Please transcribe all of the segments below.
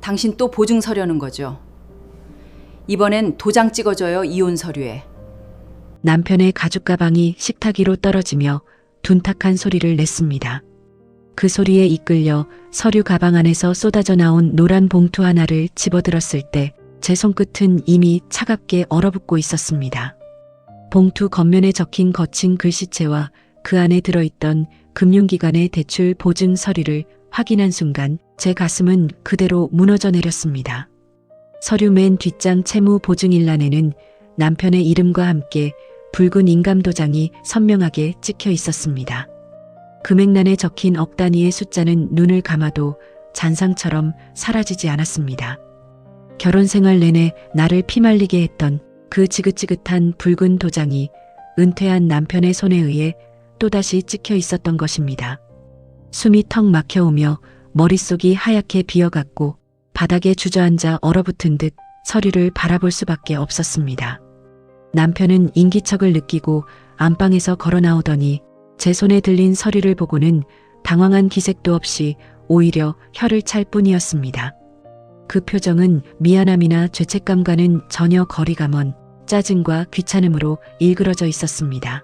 당신 또 보증 서려는 거죠. 이번엔 도장 찍어줘요, 이혼 서류에. 남편의 가죽 가방이 식탁 위로 떨어지며 둔탁한 소리를 냈습니다. 그 소리에 이끌려 서류 가방 안에서 쏟아져 나온 노란 봉투 하나를 집어들었을 때 제 손끝은 이미 차갑게 얼어붙고 있었습니다. 봉투 겉면에 적힌 거친 글씨체와 그 안에 들어있던 금융기관의 대출 보증 서류를 확인한 순간 제 가슴은 그대로 무너져 내렸습니다. 서류 맨 뒷장 채무 보증 일란에는 남편의 이름과 함께 붉은 인감도장이 선명하게 찍혀 있었습니다. 금액란에 적힌 억 단위의 숫자는 눈을 감아도 잔상처럼 사라지지 않았습니다. 결혼 생활 내내 나를 피말리게 했던 그 지긋지긋한 붉은 도장이 은퇴한 남편의 손에 의해 또다시 찍혀 있었던 것입니다. 숨이 턱 막혀오며 머릿속이 하얗게 비어갔고 바닥에 주저앉아 얼어붙은 듯 서류를 바라볼 수밖에 없었습니다. 남편은 인기척을 느끼고 안방에서 걸어 나오더니 제 손에 들린 서류를 보고는 당황한 기색도 없이 오히려 혀를 찰 뿐이었습니다. 그 표정은 미안함이나 죄책감과는 전혀 거리가 먼 짜증과 귀찮음으로 일그러져 있었습니다.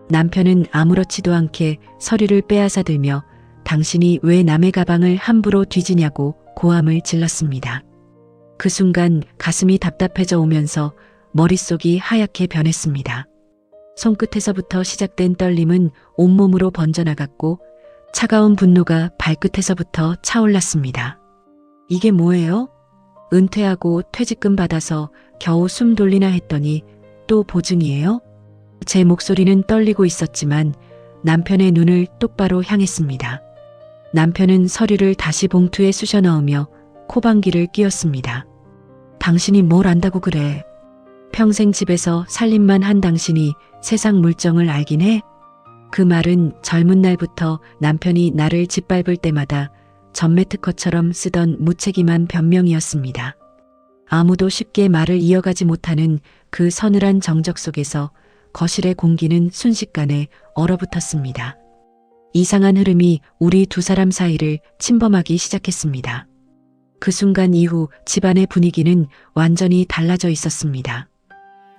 남편은 아무렇지도 않게 서류를 빼앗아 들며 당신이 왜 남의 가방을 함부로 뒤지냐고 고함을 질렀습니다. 그 순간 가슴이 답답해져 오면서 머릿속이 하얗게 변했습니다. 손끝에서부터 시작된 떨림은 온몸으로 번져나갔고 차가운 분노가 발끝에서부터 차올랐습니다. 이게 뭐예요? 은퇴하고 퇴직금 받아서 겨우 숨 돌리나 했더니 또 보증이에요? 제 목소리는 떨리고 있었지만 남편의 눈을 똑바로 향했습니다. 남편은 서류를 다시 봉투에 쑤셔 넣으며 코방귀를 뀌었습니다. 당신이 뭘 안다고 그래? 평생 집에서 살림만 한 당신이 세상 물정을 알긴 해? 그 말은 젊은 날부터 남편이 나를 짓밟을 때마다 전매특허처럼 쓰던 무책임한 변명이었습니다. 아무도 쉽게 말을 이어가지 못하는 그 서늘한 정적 속에서 거실의 공기는 순식간에 얼어붙었습니다. 이상한 흐름이 우리 두 사람 사이를 침범하기 시작했습니다. 그 순간 이후 집안의 분위기는 완전히 달라져 있었습니다.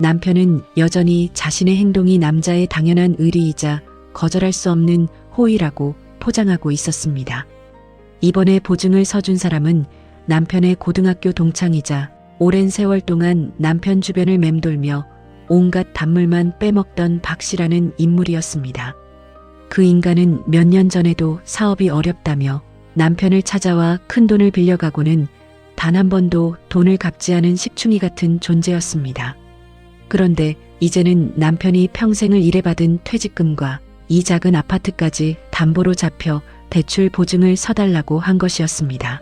남편은 여전히 자신의 행동이 남자의 당연한 의리이자 거절할 수 없는 호의라고 포장하고 있었습니다. 이번에 보증을 서준 사람은 남편의 고등학교 동창이자 오랜 세월 동안 남편 주변을 맴돌며 온갖 단물만 빼먹던 박 씨라는 인물이었습니다. 그 인간은 몇 년 전에도 사업이 어렵다며 남편을 찾아와 큰돈을 빌려가고는 단 한 번도 돈을 갚지 않은 식충이 같은 존재였습니다. 그런데 이제는 남편이 평생을 일해받은 퇴직금과 이 작은 아파트까지 담보로 잡혀 대출 보증을 서달라고 한 것이었습니다.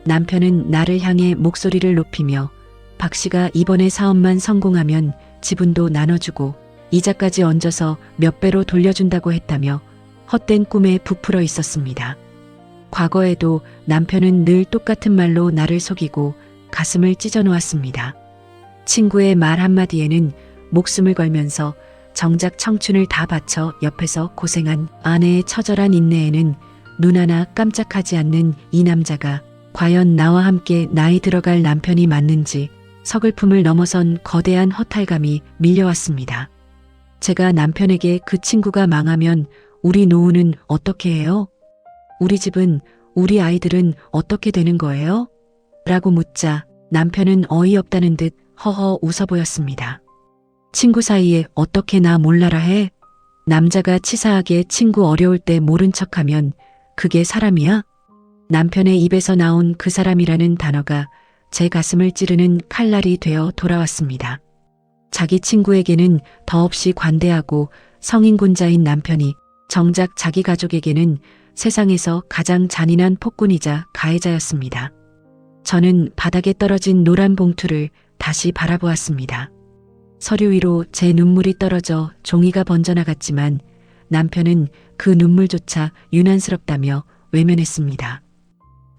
남편은 나를 향해 목소리를 높이며 박 씨가 이번에 사업만 성공하면 지분도 나눠주고 이자까지 얹어서 몇 배로 돌려준다고 했다며 헛된 꿈에 부풀어 있었습니다. 과거에도 남편은 늘 똑같은 말로 나를 속이고 가슴을 찢어놓았습니다. 친구의 말 한마디에는 목숨을 걸면서 정작 청춘을 다 바쳐 옆에서 고생한 아내의 처절한 인내에는 눈 하나 깜짝하지 않는 이 남자가 과연 나와 함께 나이 들어갈 남편이 맞는지 서글픔을 넘어선 거대한 허탈감이 밀려왔습니다. 제가 남편에게 그 친구가 망하면 우리 노후는 어떻게 해요? 우리 집은, 우리 아이들은 어떻게 되는 거예요? 라고 묻자 남편은 어이없다는 듯 허허 웃어 보였습니다. 친구 사이에 어떻게 나 몰라라 해? 남자가 치사하게 친구 어려울 때 모른 척하면 그게 사람이야? 남편의 입에서 나온 그 사람이라는 단어가 제 가슴을 찌르는 칼날이 되어 돌아왔습니다. 자기 친구에게는 더없이 관대하고 성인군자인 남편이 정작 자기 가족에게는 세상에서 가장 잔인한 폭군이자 가해자였습니다. 저는 바닥에 떨어진 노란 봉투를 다시 바라보았습니다. 서류 위로 제 눈물이 떨어져 종이가 번져나갔지만 남편은 그 눈물조차 유난스럽다며 외면했습니다.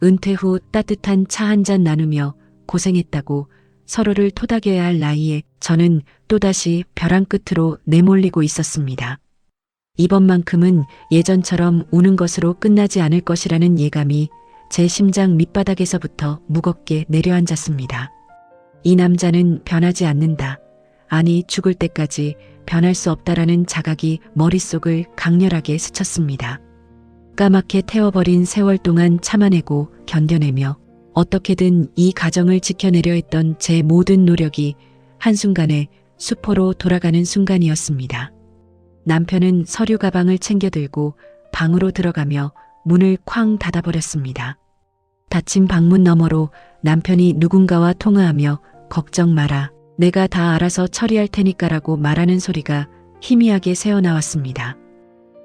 은퇴 후 따뜻한 차 한 잔 나누며 고생했다고 서로를 토닥여야 할 나이에 저는 또다시 벼랑 끝으로 내몰리고 있었습니다. 이번만큼은 예전처럼 우는 것으로 끝나지 않을 것이라는 예감이 제 심장 밑바닥에서부터 무겁게 내려앉았습니다. 이 남자는 변하지 않는다. 아니, 죽을 때까지 변할 수 없다라는 자각이 머릿속을 강렬하게 스쳤습니다. 까맣게 태워버린 세월 동안 참아내고 견뎌내며 어떻게든 이 가정을 지켜내려 했던 제 모든 노력이 한순간에 수포로 돌아가는 순간이었습니다. 남편은 서류 가방을 챙겨 들고 방으로 들어가며 문을 쾅 닫아버렸습니다. 닫힌 방문 너머로 남편이 누군가와 통화하며 걱정 마라. 내가 다 알아서 처리할 테니까라고 말하는 소리가 희미하게 새어나왔습니다.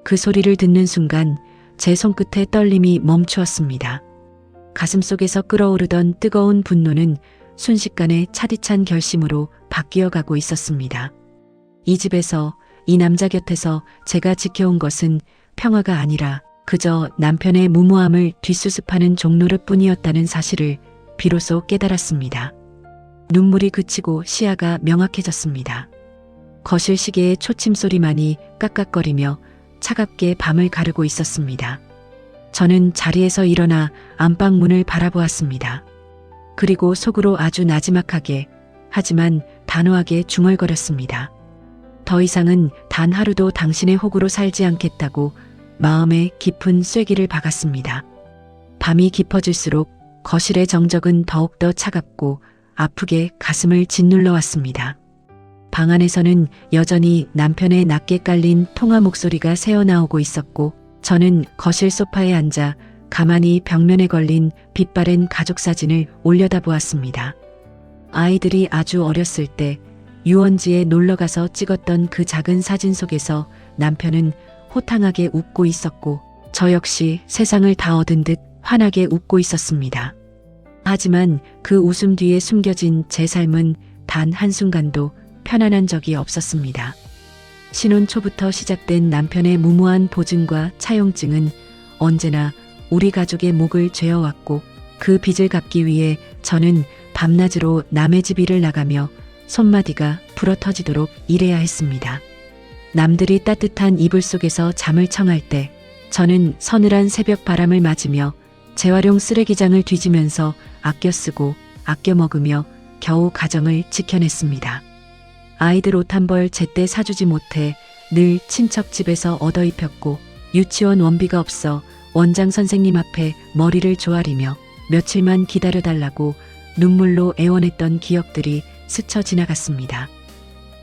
그 소리를 듣는 순간 제 손끝에 떨림이 멈추었습니다. 가슴속에서 끓어오르던 뜨거운 분노는 순식간에 차디찬 결심으로 바뀌어가고 있었습니다. 이 집에서, 이 남자 곁에서 제가 지켜온 것은 평화가 아니라 그저 남편의 무모함을 뒷수습하는 종노릇 뿐이었다는 사실을 비로소 깨달았습니다. 눈물이 그치고 시야가 명확해졌습니다. 거실 시계의 초침 소리만이 깍깍거리며 차갑게 밤을 가르고 있었습니다. 저는 자리에서 일어나 안방 문을 바라보았습니다. 그리고 속으로 아주 나지막하게, 하지만 단호하게 중얼거렸습니다. 더 이상은 단 하루도 당신의 호구로 살지 않겠다고 마음에 깊은 쐐기를 박았습니다. 밤이 깊어질수록 거실의 정적은 더욱더 차갑고 아프게 가슴을 짓눌러 왔습니다. 방 안에서는 여전히 남편의 낮게 깔린 통화 목소리가 새어나오고 있었고, 저는 거실 소파에 앉아 가만히 벽면에 걸린 빛바랜 가족 사진을 올려다보았습니다. 아이들이 아주 어렸을 때 유원지에 놀러가서 찍었던 그 작은 사진 속에서 남편은 호탕하게 웃고 있었고, 저 역시 세상을 다 얻은 듯 환하게 웃고 있었습니다. 하지만 그 웃음 뒤에 숨겨진 제 삶은 단 한순간도 편안한 적이 없었습니다. 신혼 초부터 시작된 남편의 무모한 보증과 차용증은 언제나 우리 가족의 목을 죄어왔고, 그 빚을 갚기 위해 저는 밤낮으로 남의 집 일을 나가며 손마디가 불어터지도록 일해야 했습니다. 남들이 따뜻한 이불 속에서 잠을 청할 때 저는 서늘한 새벽 바람을 맞으며 재활용 쓰레기장을 뒤지면서 아껴 쓰고 아껴 먹으며 겨우 가정을 지켜냈습니다. 아이들 옷 한 벌 제때 사주지 못해 늘 친척 집에서 얻어 입혔고, 유치원 원비가 없어 원장 선생님 앞에 머리를 조아리며 며칠만 기다려달라고 눈물로 애원했던 기억들이 스쳐 지나갔습니다.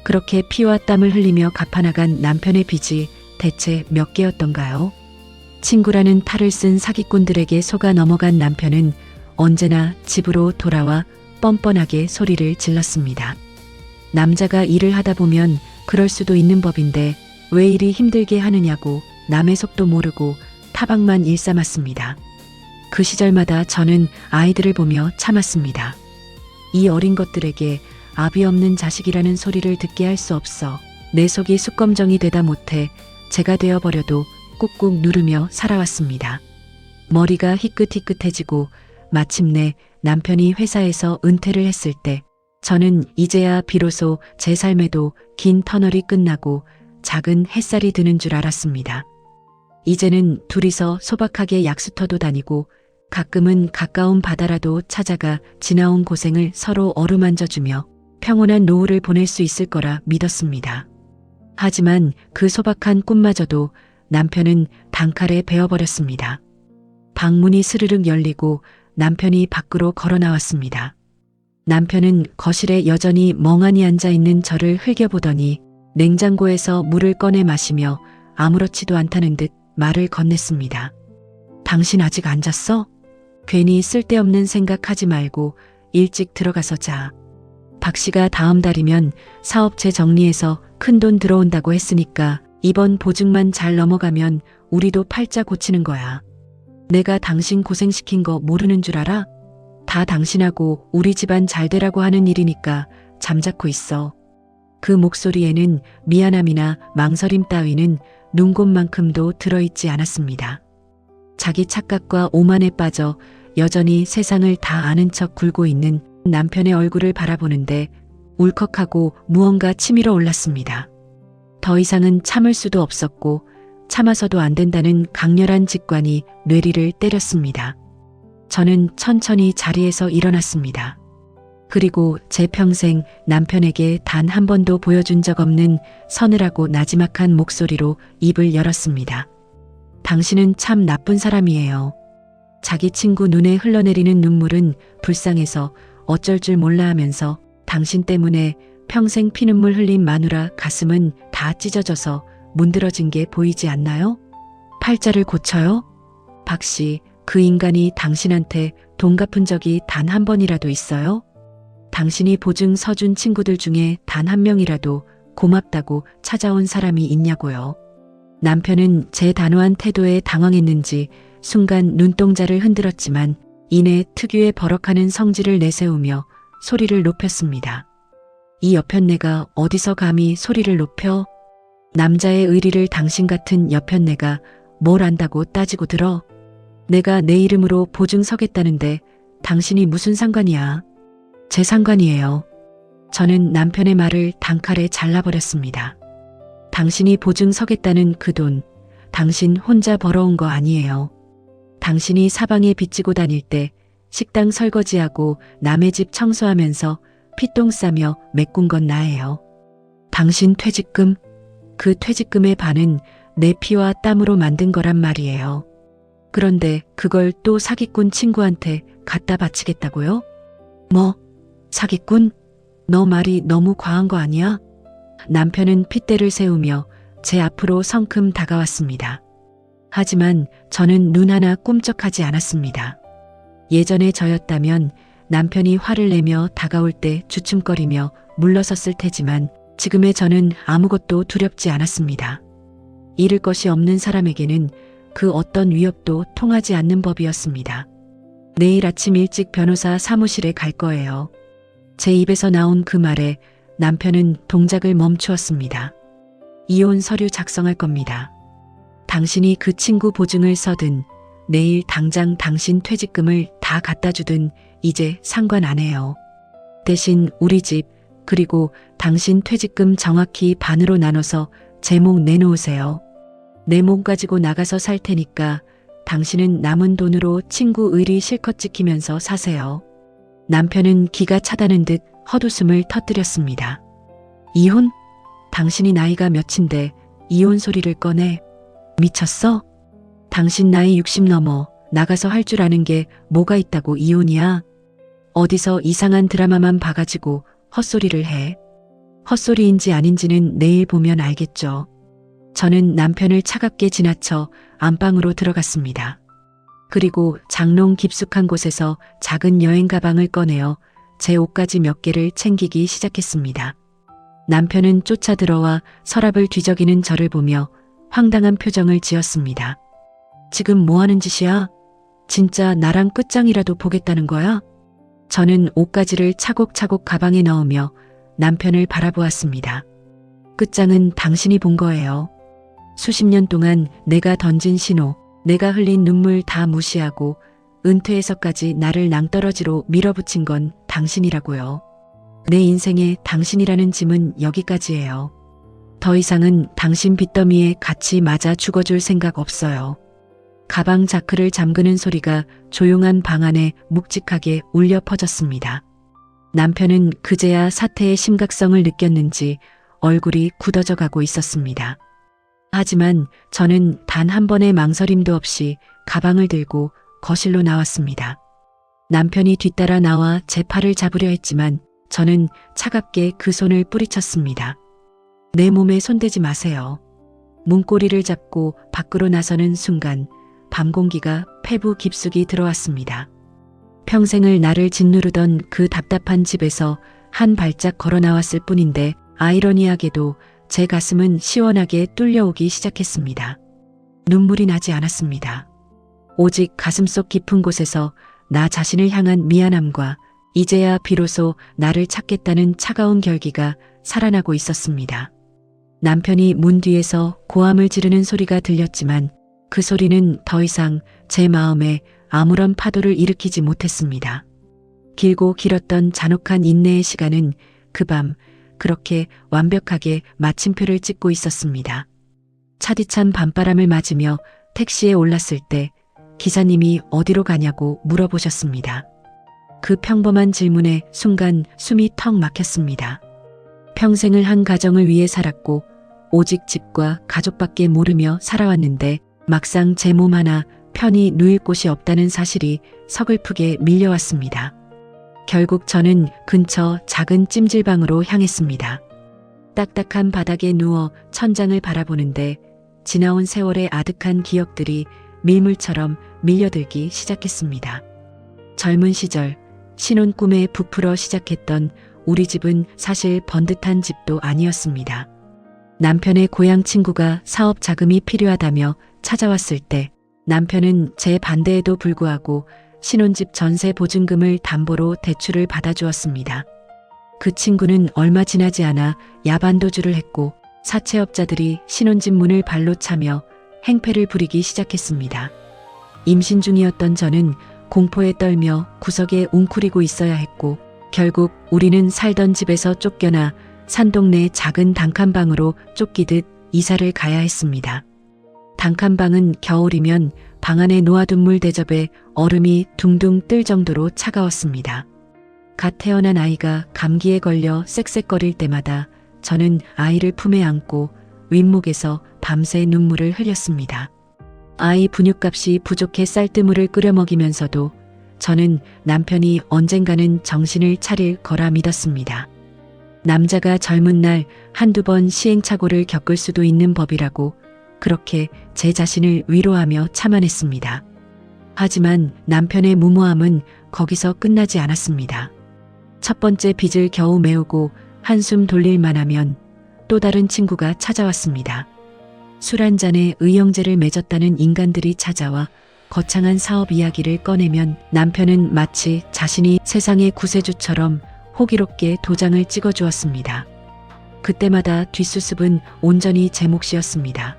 그렇게 피와 땀을 흘리며 갚아나간 남편의 빚이 대체 몇 개였던가요? 친구라는 탈을 쓴 사기꾼들에게 속아 넘어간 남편은 언제나 집으로 돌아와 뻔뻔하게 소리를 질렀습니다. 남자가 일을 하다 보면 그럴 수도 있는 법인데 왜 이리 힘들게 하느냐고 남의 속도 모르고 타박만 일삼았습니다. 그 시절마다 저는 아이들을 보며 참았습니다. 이 어린 것들에게 아비 없는 자식이라는 소리를 듣게 할 수 없어 내 속이 숯검정이 되다 못해 제가 되어버려도 꾹꾹 누르며 살아왔습니다. 머리가 희끗희끗해지고 마침내 남편이 회사에서 은퇴를 했을 때 저는 이제야 비로소 제 삶에도 긴 터널이 끝나고 작은 햇살이 드는 줄 알았습니다. 이제는 둘이서 소박하게 약수터도 다니고 가끔은 가까운 바다라도 찾아가 지나온 고생을 서로 어루만져주며 평온한 노후를 보낼 수 있을 거라 믿었습니다. 하지만 그 소박한 꿈마저도 남편은 단칼에 베어버렸습니다. 방문이 스르륵 열리고 남편이 밖으로 걸어 나왔습니다. 남편은 거실에 여전히 멍하니 앉아있는 저를 흘겨보더니 냉장고에서 물을 꺼내 마시며 아무렇지도 않다는 듯 말을 건넸습니다. 당신 아직 안 잤어? 괜히 쓸데없는 생각하지 말고 일찍 들어가서 자. 박 씨가 다음 달이면 사업체 정리해서 큰돈 들어온다고 했으니까 이번 보증만 잘 넘어가면 우리도 팔자 고치는 거야. 내가 당신 고생시킨 거 모르는 줄 알아? 다 당신하고 우리 집안 잘 되라고 하는 일이니까 잠자코 있어. 그 목소리에는 미안함이나 망설임 따위는 눈곱만큼도 들어있지 않았습니다. 자기 착각과 오만에 빠져 여전히 세상을 다 아는 척 굴고 있는 남편의 얼굴을 바라보는데 울컥하고 무언가 치밀어 올랐습니다. 더 이상은 참을 수도 없었고 참아서도 안 된다는 강렬한 직관이 뇌리를 때렸습니다. 저는 천천히 자리에서 일어났습니다. 그리고 제 평생 남편에게 단 한 번도 보여준 적 없는 서늘하고 나지막한 목소리로 입을 열었습니다. 당신은 참 나쁜 사람이에요. 자기 친구 눈에 흘러내리는 눈물은 불쌍해서 어쩔 줄 몰라 하면서 당신 때문에 평생 피눈물 흘린 마누라 가슴은 다 찢어져서 문드러진 게 보이지 않나요? 팔자를 고쳐요? 박 씨, 그 인간이 당신한테 돈 갚은 적이 단 한 번이라도 있어요? 당신이 보증 서준 친구들 중에 단 한 명이라도 고맙다고 찾아온 사람이 있냐고요. 남편은 제 단호한 태도에 당황했는지 순간 눈동자를 흔들었지만 이내 특유의 버럭하는 성질을 내세우며 소리를 높였습니다. 이 여편네가 어디서 감히 소리를 높여? 남자의 의리를 당신 같은 여편네가 뭘 안다고 따지고 들어? 내가 내 이름으로 보증 서겠다는데 당신이 무슨 상관이야? 제 상관이에요. 저는 남편의 말을 단칼에 잘라버렸습니다. 당신이 보증 서겠다는 그 돈, 당신 혼자 벌어온 거 아니에요. 당신이 사방에 빚지고 다닐 때 식당 설거지하고 남의 집 청소하면서 피똥 싸며 메꾼 건 나예요. 당신 퇴직금, 그 퇴직금의 반은 내 피와 땀으로 만든 거란 말이에요. 그런데 그걸 또 사기꾼 친구한테 갖다 바치겠다고요? 뭐? 사기꾼? 너 말이 너무 과한 거 아니야? 남편은 핏대를 세우며 제 앞으로 성큼 다가왔습니다. 하지만 저는 눈 하나 꿈쩍하지 않았습니다. 예전에 저였다면 남편이 화를 내며 다가올 때 주춤거리며 물러섰을 테지만 지금의 저는 아무것도 두렵지 않았습니다. 잃을 것이 없는 사람에게는 그 어떤 위협도 통하지 않는 법이었습니다. 내일 아침 일찍 변호사 사무실에 갈 거예요. 제 입에서 나온 그 말에 남편은 동작을 멈추었습니다. 이혼 서류 작성할 겁니다. 당신이 그 친구 보증을 서든 내일 당장 당신 퇴직금을 다 갖다 주든 이제 상관 안 해요. 대신 우리 집 그리고 당신 퇴직금 정확히 반으로 나눠서 제 목 내놓으세요. 내 몸 가지고 나가서 살 테니까 당신은 남은 돈으로 친구 의리 실컷 지키면서 사세요. 남편은 기가 차다는 듯 헛웃음을 터뜨렸습니다. 이혼? 당신이 나이가 몇인데 이혼 소리를 꺼내? 미쳤어? 당신 나이 60 넘어 나가서 할 줄 아는 게 뭐가 있다고 이혼이야? 어디서 이상한 드라마만 봐가지고 헛소리를 해. 헛소리인지 아닌지는 내일 보면 알겠죠. 저는 남편을 차갑게 지나쳐 안방으로 들어갔습니다. 그리고 장롱 깊숙한 곳에서 작은 여행 가방을 꺼내어 제 옷가지 몇 개를 챙기기 시작했습니다. 남편은 쫓아 들어와 서랍을 뒤적이는 저를 보며 황당한 표정을 지었습니다. 지금 뭐 하는 짓이야? 진짜 나랑 끝장이라도 보겠다는 거야? 저는 옷가지를 차곡차곡 가방에 넣으며 남편을 바라보았습니다. 끝장은 당신이 본 거예요. 수십 년 동안 내가 던진 신호, 내가 흘린 눈물 다 무시하고 은퇴해서까지 나를 낭떠러지로 밀어붙인 건 당신이라고요. 내 인생에 당신이라는 짐은 여기까지예요. 더 이상은 당신 빚더미에 같이 맞아 죽어줄 생각 없어요. 가방 자크를 잠그는 소리가 조용한 방 안에 묵직하게 울려 퍼졌습니다. 남편은 그제야 사태의 심각성을 느꼈는지 얼굴이 굳어져 가고 있었습니다. 하지만 저는 단 한 번의 망설임도 없이 가방을 들고 거실로 나왔습니다. 남편이 뒤따라 나와 제 팔을 잡으려 했지만 저는 차갑게 그 손을 뿌리쳤습니다. 내 몸에 손대지 마세요. 문고리를 잡고 밖으로 나서는 순간 밤 공기가 폐부 깊숙이 들어왔습니다. 평생을 나를 짓누르던 그 답답한 집에서 한 발짝 걸어 나왔을 뿐인데 아이러니하게도 제 가슴은 시원하게 뚫려오기 시작했습니다. 눈물이 나지 않았습니다. 오직 가슴속 깊은 곳에서 나 자신을 향한 미안함과 이제야 비로소 나를 찾겠다는 차가운 결기가 살아나고 있었습니다. 남편이 문 뒤에서 고함을 지르는 소리가 들렸지만 그 소리는 더 이상 제 마음에 아무런 파도를 일으키지 못했습니다. 길고 길었던 잔혹한 인내의 시간은 그 밤 그렇게 완벽하게 마침표를 찍고 있었습니다. 차디찬 밤바람을 맞으며 택시에 올랐을 때 기사님이 어디로 가냐고 물어보셨습니다. 그 평범한 질문에 순간 숨이 턱 막혔습니다. 평생을 한 가정을 위해 살았고 오직 집과 가족밖에 모르며 살아왔는데 막상 제 몸 하나 편히 누일 곳이 없다는 사실이 서글프게 밀려왔습니다. 결국 저는 근처 작은 찜질방으로 향했습니다. 딱딱한 바닥에 누워 천장을 바라보는데 지나온 세월의 아득한 기억들이 밀물처럼 밀려들기 시작했습니다. 젊은 시절 신혼 꿈에 부풀어 시작했던 우리 집은 사실 번듯한 집도 아니었습니다. 남편의 고향 친구가 사업 자금이 필요하다며 찾아왔을 때 남편은 제 반대에도 불구하고 신혼집 전세 보증금을 담보로 대출을 받아주었습니다. 그 친구는 얼마 지나지 않아 야반도주를 했고 사채업자들이 신혼집 문을 발로 차며 행패를 부리기 시작했습니다. 임신 중이었던 저는 공포에 떨며 구석에 웅크리고 있어야 했고 결국 우리는 살던 집에서 쫓겨나 산동네 작은 단칸방으로 쫓기듯 이사를 가야 했습니다. 단칸방은 겨울이면 방 안에 놓아둔 물 대접에 얼음이 둥둥 뜰 정도로 차가웠습니다. 갓 태어난 아이가 감기에 걸려 쌕쌕거릴 때마다 저는 아이를 품에 안고 윗목에서 밤새 눈물을 흘렸습니다. 아이 분유값이 부족해 쌀뜨물을 끓여 먹이면서도 저는 남편이 언젠가는 정신을 차릴 거라 믿었습니다. 남자가 젊은 날 한두 번 시행착오를 겪을 수도 있는 법이라고 그렇게 제 자신을 위로하며 참아냈습니다. 하지만 남편의 무모함은 거기서 끝나지 않았습니다. 첫 번째 빚을 겨우 메우고 한숨 돌릴만 하면 또 다른 친구가 찾아왔습니다. 술 한 잔에 의형제를 맺었다는 인간들이 찾아와 거창한 사업 이야기를 꺼내면 남편은 마치 자신이 세상의 구세주처럼 호기롭게 도장을 찍어주었습니다. 그때마다 뒷수습은 온전히 제 몫이었습니다.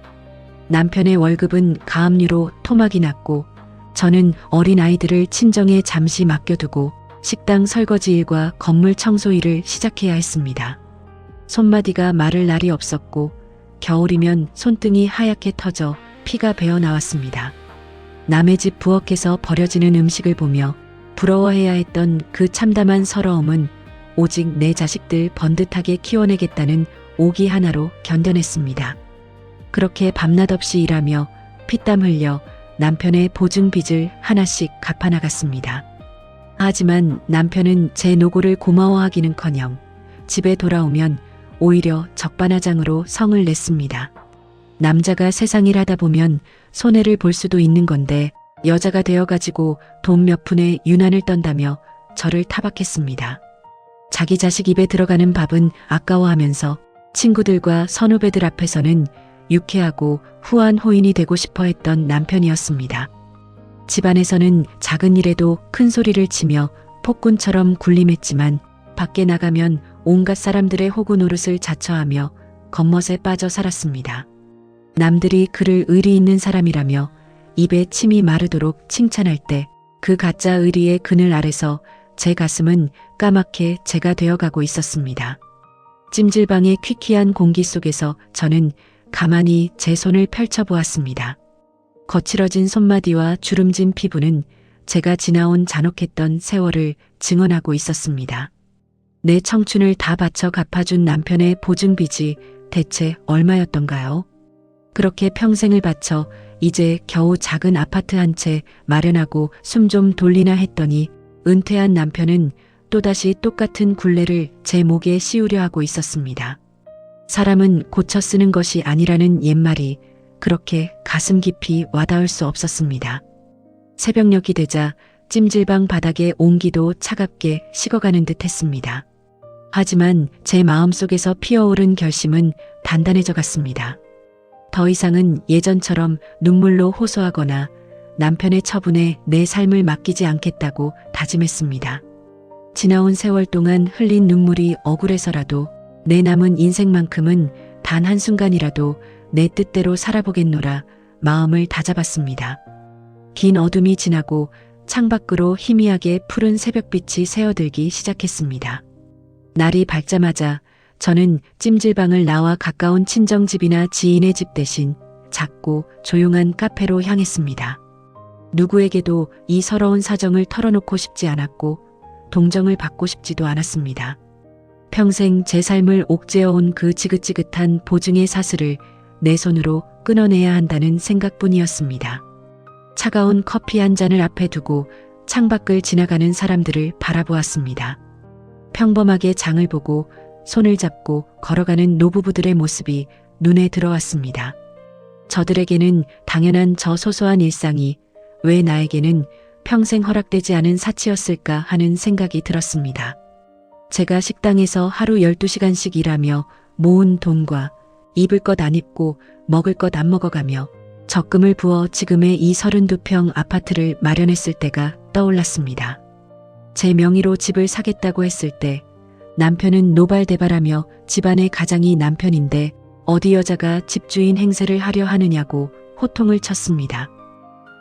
남편의 월급은 가압류로 토막이 났고 저는 어린 아이들을 친정에 잠시 맡겨두고 식당 설거지 일과 건물 청소 일을 시작해야 했습니다. 손마디가 마를 날이 없었고 겨울이면 손등이 하얗게 터져 피가 배어 나왔습니다. 남의 집 부엌에서 버려지는 음식을 보며 부러워해야 했던 그 참담한 서러움은 오직 내 자식들 번듯하게 키워내겠다는 오기 하나로 견뎌냈습니다. 그렇게 밤낮 없이 일하며 피땀 흘려 남편의 보증빚을 하나씩 갚아나갔습니다. 하지만 남편은 제 노고를 고마워하기는커녕 집에 돌아오면 오히려 적반하장으로 성을 냈습니다. 남자가 세상일 하다 보면 손해를 볼 수도 있는 건데 여자가 되어가지고 돈 몇 푼에 유난을 떤다며 저를 타박했습니다. 자기 자식 입에 들어가는 밥은 아까워하면서 친구들과 선후배들 앞에서는 유쾌하고 후한 호인이 되고 싶어 했던 남편이었습니다. 집안에서는 작은 일에도 큰 소리를 치며 폭군처럼 군림했지만 밖에 나가면 온갖 사람들의 호구 노릇을 자처하며 겉멋에 빠져 살았습니다. 남들이 그를 의리 있는 사람이라며 입에 침이 마르도록 칭찬할 때 그 가짜 의리의 그늘 아래서 제 가슴은 까맣게 재가 되어가고 있었습니다. 찜질방의 퀴퀴한 공기 속에서 저는 가만히 제 손을 펼쳐보았습니다. 거칠어진 손마디와 주름진 피부는 제가 지나온 잔혹했던 세월을 증언하고 있었습니다. 내 청춘을 다 바쳐 갚아준 남편의 보증빚이 대체 얼마였던가요? 그렇게 평생을 바쳐 이제 겨우 작은 아파트 한 채 마련하고 숨 좀 돌리나 했더니 은퇴한 남편은 또다시 똑같은 굴레를 제 목에 씌우려 하고 있었습니다. 사람은 고쳐 쓰는 것이 아니라는 옛말이 그렇게 가슴 깊이 와닿을 수 없었습니다. 새벽녘이 되자 찜질방 바닥의 온기도 차갑게 식어가는 듯 했습니다. 하지만 제 마음속에서 피어오른 결심은 단단해져 갔습니다. 더 이상은 예전처럼 눈물로 호소하거나 남편의 처분에 내 삶을 맡기지 않겠다고 다짐했습니다. 지나온 세월 동안 흘린 눈물이 억울해서라도 내 남은 인생만큼은 단 한순간이라도 내 뜻대로 살아보겠노라 마음을 다잡았습니다. 긴 어둠이 지나고 창밖으로 희미하게 푸른 새벽빛이 새어들기 시작했습니다. 날이 밝자마자 저는 찜질방을 나와 가까운 친정집이나 지인의 집 대신 작고 조용한 카페로 향했습니다. 누구에게도 이 서러운 사정을 털어놓고 싶지 않았고 동정을 받고 싶지도 않았습니다. 평생 제 삶을 옥죄어온 그 지긋지긋한 보증의 사슬을 내 손으로 끊어내야 한다는 생각뿐이었습니다. 차가운 커피 한 잔을 앞에 두고 창밖을 지나가는 사람들을 바라보았습니다. 평범하게 장을 보고 손을 잡고 걸어가는 노부부들의 모습이 눈에 들어왔습니다. 저들에게는 당연한 저 소소한 일상이 왜 나에게는 평생 허락되지 않은 사치였을까 하는 생각이 들었습니다. 제가 식당에서 하루 12시간씩 일하며 모은 돈과 입을 것 안 입고 먹을 것 안 먹어가며 적금을 부어 지금의 이 32평 아파트를 마련했을 때가 떠올랐습니다. 제 명의로 집을 사겠다고 했을 때 남편은 노발대발하며 집안의 가장이 남편인데 어디 여자가 집주인 행세를 하려 하느냐고 호통을 쳤습니다.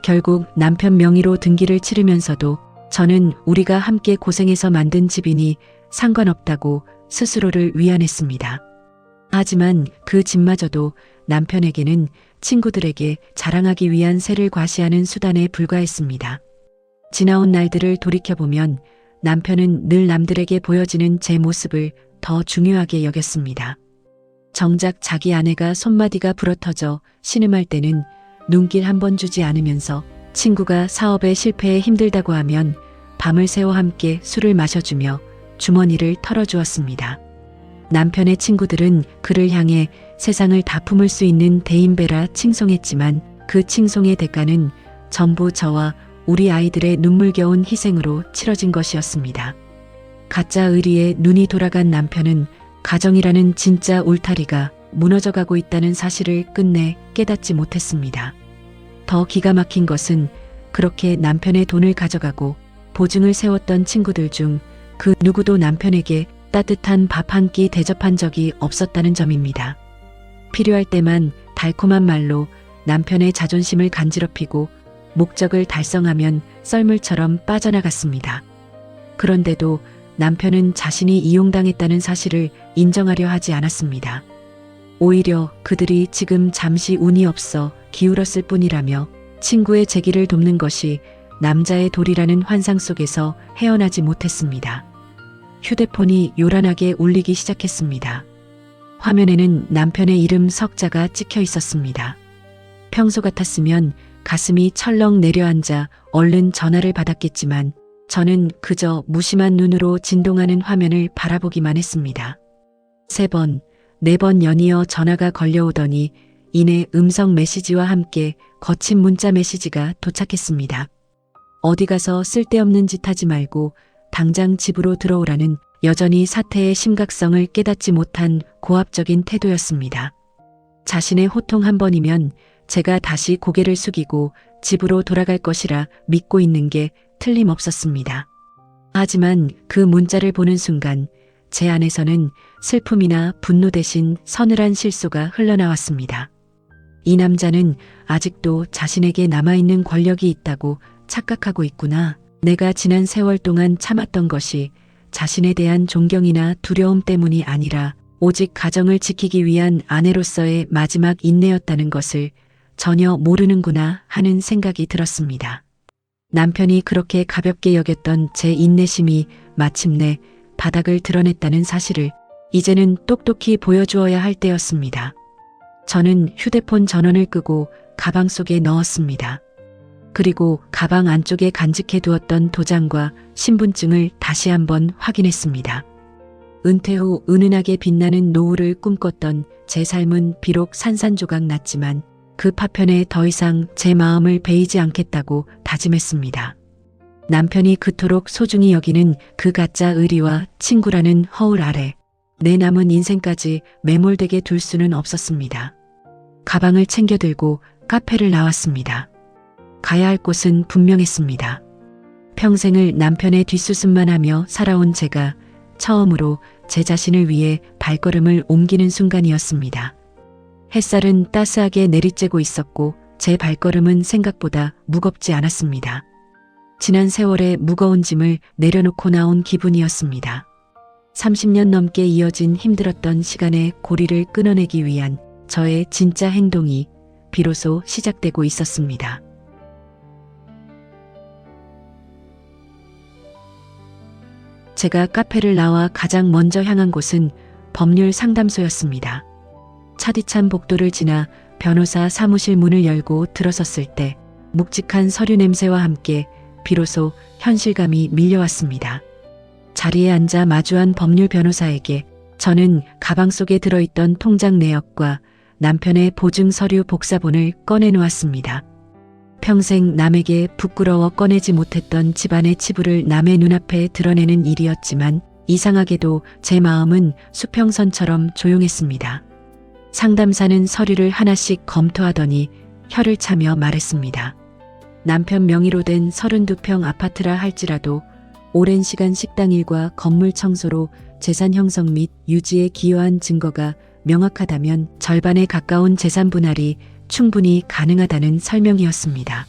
결국 남편 명의로 등기를 치르면서도 저는 우리가 함께 고생해서 만든 집이니 상관없다고 스스로를 위안했습니다. 하지만 그 집마저도 남편에게는 친구들에게 자랑하기 위한 새를 과시하는 수단에 불과했습니다. 지나온 날들을 돌이켜보면 남편은 늘 남들에게 보여지는 제 모습을 더 중요하게 여겼습니다. 정작 자기 아내가 손마디가 부러터져 신음할 때는 눈길 한 번 주지 않으면서 친구가 사업에 실패해 힘들다고 하면 밤을 새워 함께 술을 마셔주며 주머니를 털어주었습니다. 남편의 친구들은 그를 향해 세상을 다 품을 수 있는 대인배라 칭송했지만 그 칭송의 대가는 전부 저와 우리 아이들의 눈물겨운 희생으로 치러진 것이었습니다. 가짜 의리에 눈이 돌아간 남편은 가정이라는 진짜 울타리가 무너져가고 있다는 사실을 끝내 깨닫지 못했습니다. 더 기가 막힌 것은 그렇게 남편의 돈을 가져가고 보증을 세웠던 친구들 중 그 누구도 남편에게 따뜻한 밥 한 끼 대접한 적이 없었다는 점입니다. 필요할 때만 달콤한 말로 남편의 자존심을 간지럽히고 목적을 달성하면 썰물처럼 빠져나갔습니다. 그런데도 남편은 자신이 이용당했다는 사실을 인정하려 하지 않았습니다. 오히려 그들이 지금 잠시 운이 없어 기울었을 뿐이라며 친구의 재기를 돕는 것이 남자의 도리라는 환상 속에서 헤어나지 못했습니다. 휴대폰이 요란하게 울리기 시작했습니다. 화면에는 남편의 이름 석자가 찍혀 있었습니다. 평소 같았으면 가슴이 철렁 내려앉아 얼른 전화를 받았겠지만 저는 그저 무심한 눈으로 진동하는 화면을 바라보기만 했습니다. 3번, 4번 연이어 전화가 걸려오더니 이내 음성 메시지와 함께 거친 문자 메시지가 도착했습니다. 어디 가서 쓸데없는 짓 하지 말고 당장 집으로 들어오라는 여전히 사태의 심각성을 깨닫지 못한 고압적인 태도였습니다. 자신의 호통 한 번이면 제가 다시 고개를 숙이고 집으로 돌아갈 것이라 믿고 있는 게 틀림없었습니다. 하지만 그 문자를 보는 순간 제 안에서는 슬픔이나 분노 대신 서늘한 실소가 흘러나왔습니다. 이 남자는 아직도 자신에게 남아있는 권력이 있다고 착각하고 있구나. 내가 지난 세월 동안 참았던 것이 자신에 대한 존경이나 두려움 때문이 아니라 오직 가정을 지키기 위한 아내로서의 마지막 인내였다는 것을 전혀 모르는구나 하는 생각이 들었습니다. 남편이 그렇게 가볍게 여겼던 제 인내심이 마침내 바닥을 드러냈다는 사실을 이제는 똑똑히 보여주어야 할 때였습니다. 저는 휴대폰 전원을 끄고 가방 속에 넣었습니다. 그리고 가방 안쪽에 간직해 두었던 도장과 신분증을 다시 한번 확인했습니다. 은퇴 후 은은하게 빛나는 노후를 꿈꿨던 제 삶은 비록 산산조각 났지만 그 파편에 더 이상 제 마음을 베이지 않겠다고 다짐했습니다. 남편이 그토록 소중히 여기는 그 가짜 의리와 친구라는 허울 아래 내 남은 인생까지 매몰되게 둘 수는 없었습니다. 가방을 챙겨 들고 카페를 나왔습니다. 가야 할 곳은 분명했습니다. 평생을 남편의 뒷수습만 하며 살아온 제가 처음으로 제 자신을 위해 발걸음을 옮기는 순간이었습니다. 햇살은 따스하게 내리쬐고 있었고 제 발걸음은 생각보다 무겁지 않았습니다. 지난 세월의 무거운 짐을 내려놓고 나온 기분이었습니다. 30년 넘게 이어진 힘들었던 시간의 고리를 끊어내기 위한 저의 진짜 행동이 비로소 시작되고 있었습니다. 제가 카페를 나와 가장 먼저 향한 곳은 법률 상담소였습니다. 차디찬 복도를 지나 변호사 사무실 문을 열고 들어섰을 때 묵직한 서류 냄새와 함께 비로소 현실감이 밀려왔습니다. 자리에 앉아 마주한 법률 변호사에게 저는 가방 속에 들어있던 통장 내역과 남편의 보증 서류 복사본을 꺼내놓았습니다. 평생 남에게 부끄러워 꺼내지 못했던 집안의 치부를 남의 눈앞에 드러내는 일이었지만 이상하게도 제 마음은 수평선처럼 조용했습니다. 상담사는 서류를 하나씩 검토하더니 혀를 차며 말했습니다. 남편 명의로 된 32평 아파트라 할지라도 오랜 시간 식당 일과 건물 청소로 재산 형성 및 유지에 기여한 증거가 명확하다면 절반에 가까운 재산 분할이 충분히 가능하다는 설명이었습니다.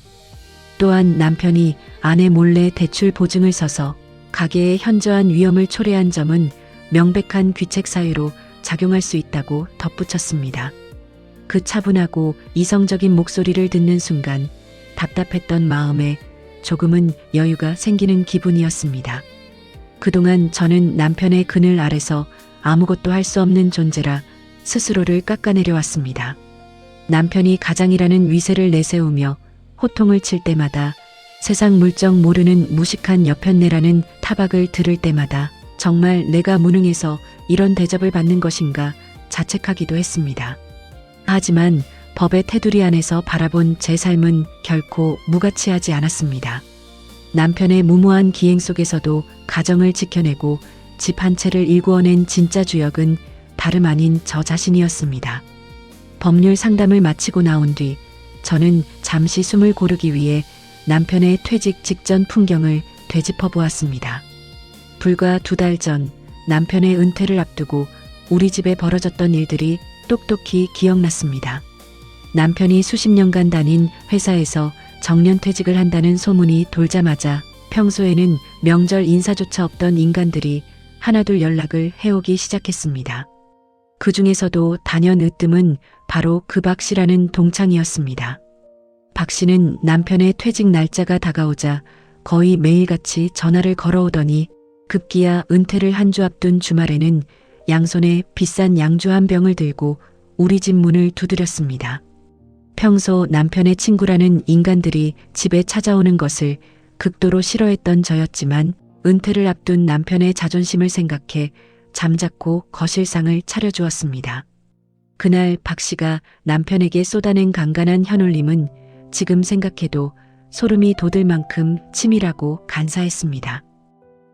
또한 남편이 아내 몰래 대출 보증을 서서 가계의 현저한 위험을 초래한 점은 명백한 귀책 사유로 작용할 수 있다고 덧붙였습니다. 그 차분하고 이성적인 목소리를 듣는 순간 답답했던 마음에 조금은 여유가 생기는 기분이었습니다. 그동안 저는 남편의 그늘 아래서 아무것도 할 수 없는 존재라 스스로를 깎아내려왔습니다. 남편이 가장이라는 위세를 내세우며 호통을 칠 때마다 세상 물정 모르는 무식한 여편네라는 타박을 들을 때마다 정말 내가 무능해서 이런 대접을 받는 것인가 자책하기도 했습니다. 하지만 법의 테두리 안에서 바라본 제 삶은 결코 무가치하지 않았습니다. 남편의 무모한 기행 속에서도 가정을 지켜내고 집 한 채를 일구어낸 진짜 주역은 다름 아닌 저 자신이었습니다. 법률 상담을 마치고 나온 뒤 저는 잠시 숨을 고르기 위해 남편의 퇴직 직전 풍경을 되짚어 보았습니다. 불과 2달 전 남편의 은퇴를 앞두고 우리 집에 벌어졌던 일들이 똑똑히 기억났습니다. 남편이 수십 년간 다닌 회사에서 정년퇴직을 한다는 소문이 돌자마자 평소에는 명절 인사조차 없던 인간들이 하나둘 연락을 해오기 시작했습니다. 그 중에서도 단연 으뜸은 바로 그 박 씨라는 동창이었습니다. 박 씨는 남편의 퇴직 날짜가 다가오자 거의 매일같이 전화를 걸어오더니 급기야 은퇴를 한 주 앞둔 주말에는 양손에 비싼 양주 한 병을 들고 우리 집 문을 두드렸습니다. 평소 남편의 친구라는 인간들이 집에 찾아오는 것을 극도로 싫어했던 저였지만 은퇴를 앞둔 남편의 자존심을 생각해 잠자코 거실상을 차려주었습니다. 그날 박 씨가 남편에게 쏟아낸 간간한 현울림은 지금 생각해도 소름이 돋을 만큼 치밀하고 간사했습니다.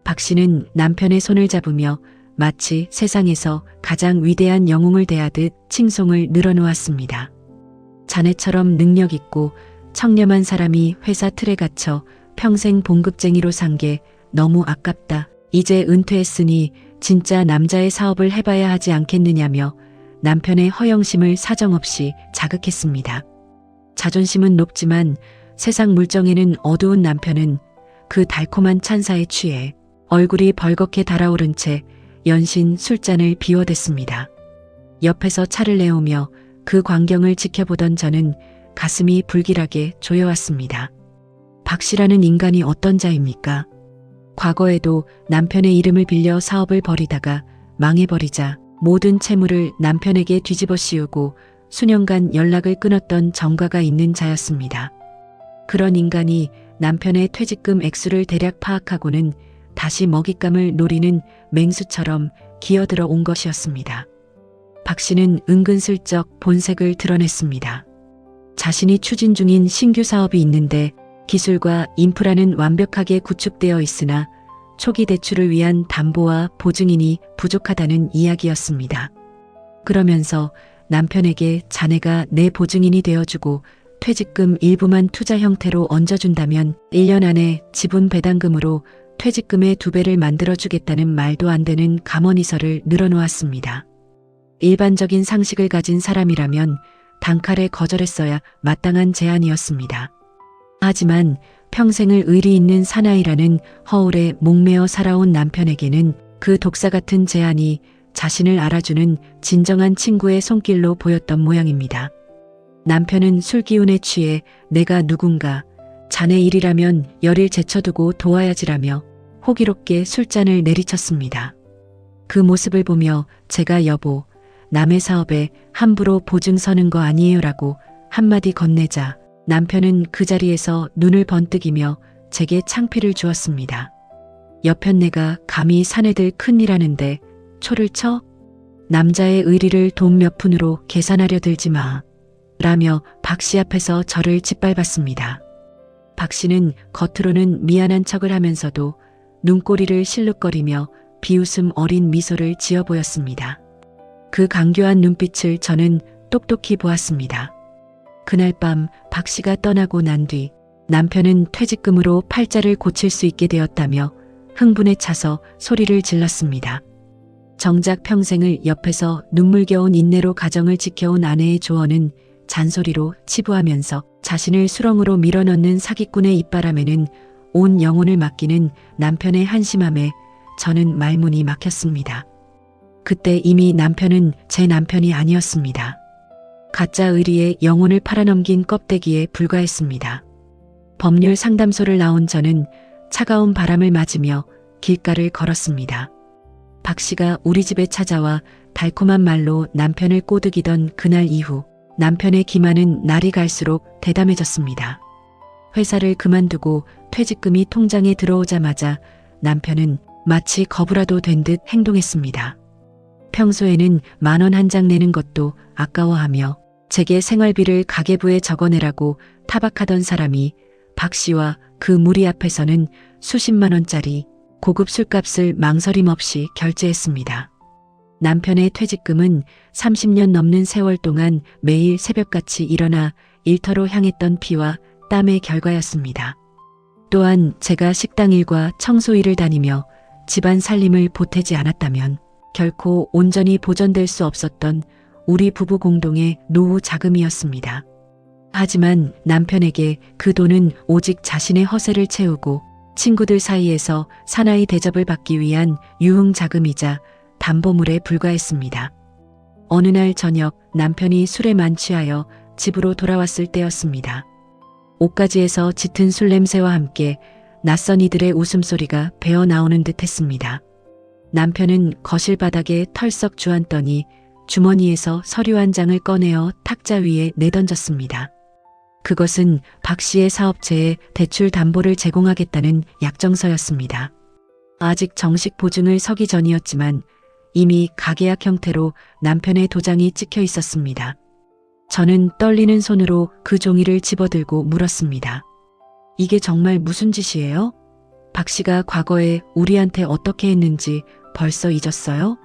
박 씨는 남편의 손을 잡으며 마치 세상에서 가장 위대한 영웅을 대하듯 칭송을 늘어놓았습니다. 자네처럼 능력 있고 청렴한 사람이 회사 틀에 갇혀 평생 봉급쟁이로 산 게 너무 아깝다. 이제 은퇴했으니 진짜 남자의 사업을 해봐야 하지 않겠느냐며 남편의 허영심을 사정없이 자극했습니다. 자존심은 높지만 세상 물정에는 어두운 남편은 그 달콤한 찬사에 취해 얼굴이 벌겋게 달아오른 채 연신 술잔을 비워댔습니다. 옆에서 차를 내오며 그 광경을 지켜보던 저는 가슴이 불길하게 조여왔습니다. 박 씨라는 인간이 어떤 자입니까? 과거에도 남편의 이름을 빌려 사업을 벌이다가 망해버리자 모든 채무를 남편에게 뒤집어 씌우고 수년간 연락을 끊었던 정가가 있는 자였습니다. 그런 인간이 남편의 퇴직금 액수를 대략 파악하고는 다시 먹잇감을 노리는 맹수처럼 기어들어 온 것이었습니다. 박 씨는 은근슬쩍 본색을 드러냈습니다. 자신이 추진 중인 신규 사업이 있는데 기술과 인프라는 완벽하게 구축되어 있으나 초기 대출을 위한 담보와 보증인이 부족하다는 이야기였습니다. 그러면서 남편에게 자네가 내 보증인이 되어주고 퇴직금 일부만 투자 형태로 얹어준다면 1년 안에 지분 배당금으로 퇴직금의 2배를 만들어주겠다는 말도 안 되는 감언이설을 늘어놓았습니다. 일반적인 상식을 가진 사람이라면 단칼에 거절했어야 마땅한 제안이었습니다. 하지만 평생을 의리 있는 사나이라는 허울에 목매어 살아온 남편에게는 그 독사 같은 제안이 자신을 알아주는 진정한 친구의 손길로 보였던 모양입니다. 남편은 술기운에 취해 내가 누군가, 자네 일이라면 열일 제쳐두고 도와야지라며 호기롭게 술잔을 내리쳤습니다. 그 모습을 보며 제가 여보, 남의 사업에 함부로 보증 서는 거 아니에요라고 한마디 건네자 남편은 그 자리에서 눈을 번뜩이며 제게 창피를 주었습니다. 여편 내가 감히 사내들 큰일하는데 초를 쳐? 남자의 의리를 돈 몇 푼으로 계산하려 들지 마. 라며 박 씨 앞에서 저를 짓밟았습니다. 박 씨는 겉으로는 미안한 척을 하면서도 눈꼬리를 실룩거리며 비웃음 어린 미소를 지어 보였습니다. 그 강교한 눈빛을 저는 똑똑히 보았습니다. 그날 밤 박 씨가 떠나고 난 뒤 남편은 퇴직금으로 팔자를 고칠 수 있게 되었다며 흥분에 차서 소리를 질렀습니다. 정작 평생을 옆에서 눈물겨운 인내로 가정을 지켜온 아내의 조언은 잔소리로 치부하면서 자신을 수렁으로 밀어넣는 사기꾼의 입바람에는 온 영혼을 맡기는 남편의 한심함에 저는 말문이 막혔습니다. 그때 이미 남편은 제 남편이 아니었습니다. 가짜 의리에 영혼을 팔아넘긴 껍데기에 불과했습니다. 법률 상담소를 나온 저는 차가운 바람을 맞으며 길가를 걸었습니다. 박 씨가 우리 집에 찾아와 달콤한 말로 남편을 꼬드기던 그날 이후 남편의 기만은 날이 갈수록 대담해졌습니다. 회사를 그만두고 퇴직금이 통장에 들어오자마자 남편은 마치 거부라도 된 듯 행동했습니다. 평소에는 10,000원 한 장 내는 것도 아까워하며 제게 생활비를 가계부에 적어내라고 타박하던 사람이 박 씨와 그 무리 앞에서는 수십만 원짜리 고급 술값을 망설임 없이 결제했습니다. 남편의 퇴직금은 30년 넘는 세월 동안 매일 새벽같이 일어나 일터로 향했던 피와 땀의 결과였습니다. 또한 제가 식당 일과 청소 일을 다니며 집안 살림을 보태지 않았다면 결코 온전히 보전될 수 없었던 우리 부부 공동의 노후 자금이었습니다. 하지만 남편에게 그 돈은 오직 자신의 허세를 채우고 친구들 사이에서 사나이 대접을 받기 위한 유흥 자금이자 담보물에 불과했습니다. 어느 날 저녁 남편이 술에 만취하여 집으로 돌아왔을 때였습니다. 옷가지에서 짙은 술 냄새와 함께 낯선 이들의 웃음소리가 배어 나오는 듯 했습니다. 남편은 거실 바닥에 털썩 주앉더니 주머니에서 서류 한 장을 꺼내어 탁자 위에 내던졌습니다. 그것은 박 씨의 사업체에 대출 담보를 제공하겠다는 약정서였습니다. 아직 정식 보증을 서기 전이었지만 이미 가계약 형태로 남편의 도장이 찍혀 있었습니다. 저는 떨리는 손으로 그 종이를 집어들고 물었습니다. 이게 정말 무슨 짓이에요? 박 씨가 과거에 우리한테 어떻게 했는지 벌써 잊었어요?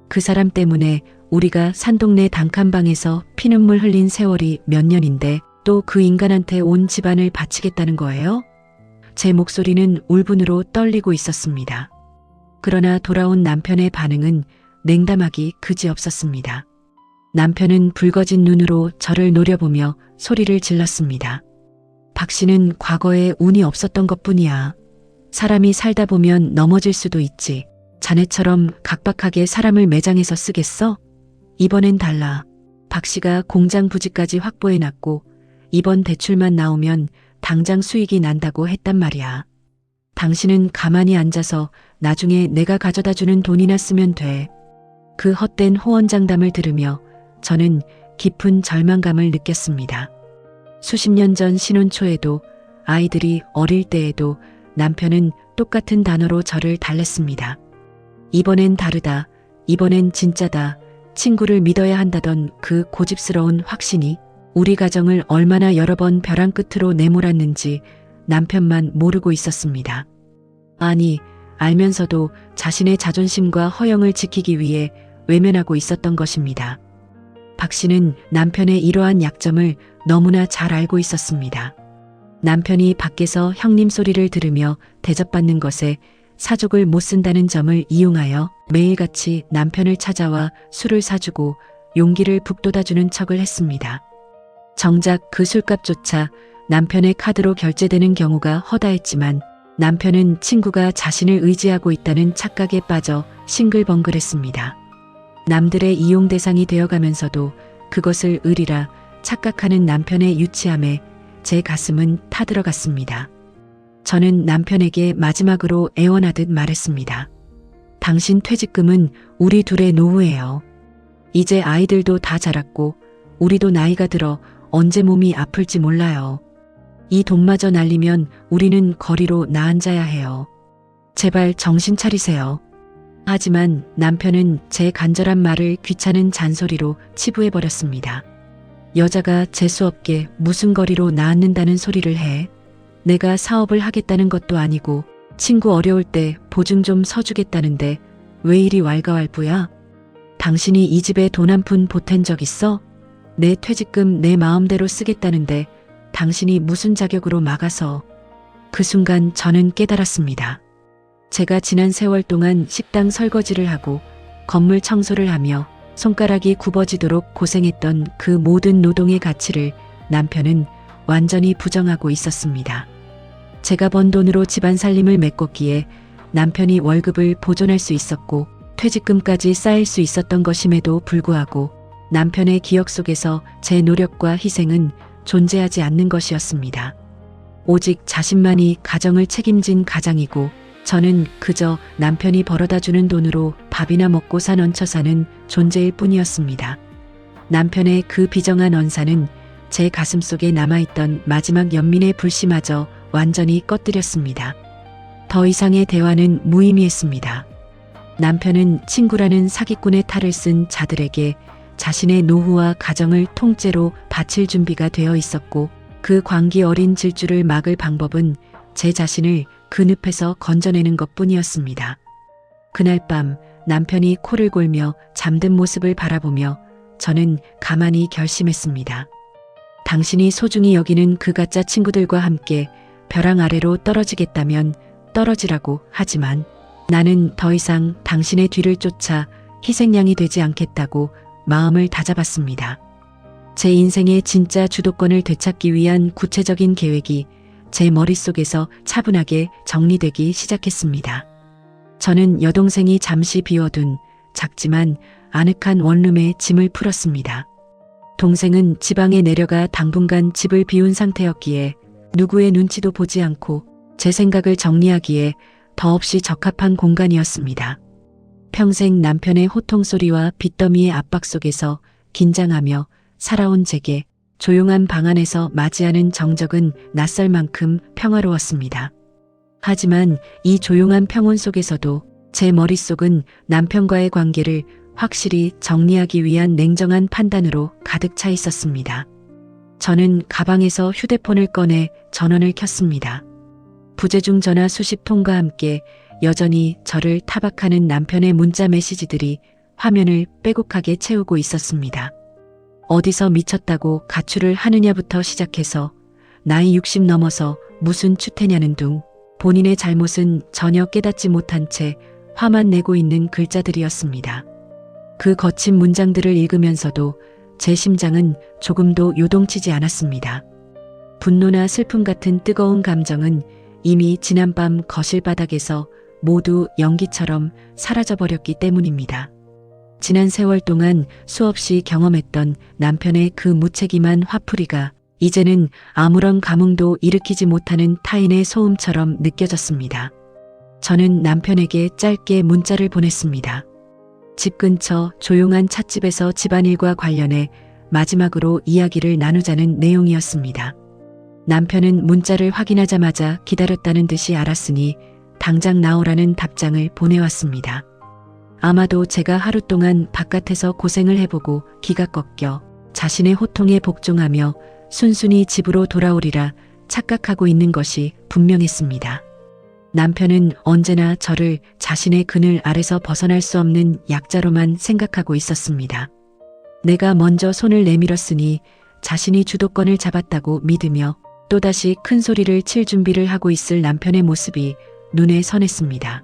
그 사람 때문에 우리가 산동네 단칸방에서 피눈물 흘린 세월이 몇 년인데 또 그 인간한테 온 집안을 바치겠다는 거예요? 제 목소리는 울분으로 떨리고 있었습니다. 그러나 돌아온 남편의 반응은 냉담하기 그지없었습니다. 남편은 붉어진 눈으로 저를 노려보며 소리를 질렀습니다. 박 씨는 과거에 운이 없었던 것뿐이야. 사람이 살다 보면 넘어질 수도 있지. 자네처럼 각박하게 사람을 매장해서 쓰겠어? 이번엔 달라. 박 씨가 공장 부지까지 확보해놨고 이번 대출만 나오면 당장 수익이 난다고 했단 말이야. 당신은 가만히 앉아서 나중에 내가 가져다주는 돈이나 쓰면 돼. 그 헛된 호언장담을 들으며 저는 깊은 절망감을 느꼈습니다. 수십 년 전 신혼 초에도 아이들이 어릴 때에도 남편은 똑같은 단어로 저를 달랬습니다. 이번엔 다르다. 이번엔 진짜다. 친구를 믿어야 한다던 그 고집스러운 확신이 우리 가정을 얼마나 여러 번 벼랑 끝으로 내몰았는지 남편만 모르고 있었습니다. 아니, 알면서도 자신의 자존심과 허영을 지키기 위해 외면하고 있었던 것입니다. 박 씨는 남편의 이러한 약점을 너무나 잘 알고 있었습니다. 남편이 밖에서 형님 소리를 들으며 대접받는 것에 사족을 못 쓴다는 점을 이용하여 매일같이 남편을 찾아와 술을 사주고 용기를 북돋아주는 척을 했습니다. 정작 그 술값조차 남편의 카드로 결제되는 경우가 허다했지만 남편은 친구가 자신을 의지하고 있다는 착각에 빠져 싱글벙글했습니다. 남들의 이용 대상이 되어가면서도 그것을 의리라 착각하는 남편의 유치함에 제 가슴은 타들어갔습니다. 저는 남편에게 마지막으로 애원하듯 말했습니다. 당신 퇴직금은 우리 둘의 노후예요. 이제 아이들도 다 자랐고 우리도 나이가 들어 언제 몸이 아플지 몰라요. 이 돈마저 날리면 우리는 거리로 나앉아야 해요. 제발 정신 차리세요. 하지만 남편은 제 간절한 말을 귀찮은 잔소리로 치부해버렸습니다. 여자가 재수없게 무슨 거리로 나앉는다는 소리를 해. 내가 사업을 하겠다는 것도 아니고 친구 어려울 때 보증 좀 서주겠다는데 왜 이리 왈가왈부야? 당신이 이 집에 돈 한 푼 보탠 적 있어? 내 퇴직금 내 마음대로 쓰겠다는데 당신이 무슨 자격으로 막아서. 그 순간 저는 깨달았습니다. 제가 지난 세월 동안 식당 설거지를 하고 건물 청소를 하며 손가락이 굽어지도록 고생했던 그 모든 노동의 가치를 남편은 완전히 부정하고 있었습니다. 제가 번 돈으로 집안 살림을 메꿨기에 남편이 월급을 보존할 수 있었고 퇴직금까지 쌓일 수 있었던 것임에도 불구하고 남편의 기억 속에서 제 노력과 희생은 존재하지 않는 것이었습니다. 오직 자신만이 가정을 책임진 가장이고 저는 그저 남편이 벌어다주는 돈으로 밥이나 먹고 사 얹혀 사는 존재일 뿐이었습니다. 남편의 그 비정한 언사는 제 가슴속에 남아있던 마지막 연민의 불씨마저 완전히 꺼뜨렸습니다. 더 이상의 대화는 무의미했습니다. 남편은 친구라는 사기꾼의 탈을 쓴 자들에게 자신의 노후와 가정을 통째로 바칠 준비가 되어 있었고 그 광기 어린 질주를 막을 방법은 제 자신을 그 늪에서 건져내는 것뿐이었습니다. 그날 밤 남편이 코를 골며 잠든 모습을 바라보며 저는 가만히 결심했습니다. 당신이 소중히 여기는 그 가짜 친구들과 함께 벼랑 아래로 떨어지겠다면 떨어지라고. 하지만 나는 더 이상 당신의 뒤를 쫓아 희생양이 되지 않겠다고 마음을 다잡았습니다. 제 인생의 진짜 주도권을 되찾기 위한 구체적인 계획이 제 머릿속에서 차분하게 정리되기 시작했습니다. 저는 여동생이 잠시 비워둔 작지만 아늑한 원룸에 짐을 풀었습니다. 동생은 지방에 내려가 당분간 집을 비운 상태였기에 누구의 눈치도 보지 않고 제 생각을 정리하기에 더없이 적합한 공간이었습니다. 평생 남편의 호통 소리와 빚더미의 압박 속에서 긴장하며 살아온 제게 조용한 방 안에서 맞이하는 정적은 낯설 만큼 평화로웠습니다. 하지만 이 조용한 평온 속에서도 제 머릿속은 남편과의 관계를 확실히 정리하기 위한 냉정한 판단으로 가득 차 있었습니다. 저는 가방에서 휴대폰을 꺼내 전원을 켰습니다. 부재중 전화 수십 통과 함께 여전히 저를 타박하는 남편의 문자 메시지들이 화면을 빼곡하게 채우고 있었습니다. 어디서 미쳤다고 가출을 하느냐부터 시작해서 나이 60 넘어서 무슨 추태냐는 둥 본인의 잘못은 전혀 깨닫지 못한 채 화만 내고 있는 글자들이었습니다. 그 거친 문장들을 읽으면서도 제 심장은 조금도 요동치지 않았습니다. 분노나 슬픔 같은 뜨거운 감정은 이미 지난밤 거실 바닥에서 모두 연기처럼 사라져버렸기 때문입니다. 지난 세월 동안 수없이 경험했던 남편의 그 무책임한 화풀이가 이제는 아무런 감흥도 일으키지 못하는 타인의 소음처럼 느껴졌습니다. 저는 남편에게 짧게 문자를 보냈습니다. 집 근처 조용한 찻집에서 집안일과 관련해 마지막으로 이야기를 나누자는 내용이었습니다. 남편은 문자를 확인하자마자 기다렸다는 듯이 알았으니 당장 나오라는 답장을 보내왔습니다. 아마도 제가 하루 동안 바깥에서 고생을 해보고 기가 꺾여 자신의 호통에 복종하며 순순히 집으로 돌아오리라 착각하고 있는 것이 분명했습니다. 남편은 언제나 저를 자신의 그늘 아래서 벗어날 수 없는 약자로만 생각하고 있었습니다. 내가 먼저 손을 내밀었으니 자신이 주도권을 잡았다고 믿으며 또다시 큰 소리를 칠 준비를 하고 있을 남편의 모습이 눈에 선했습니다.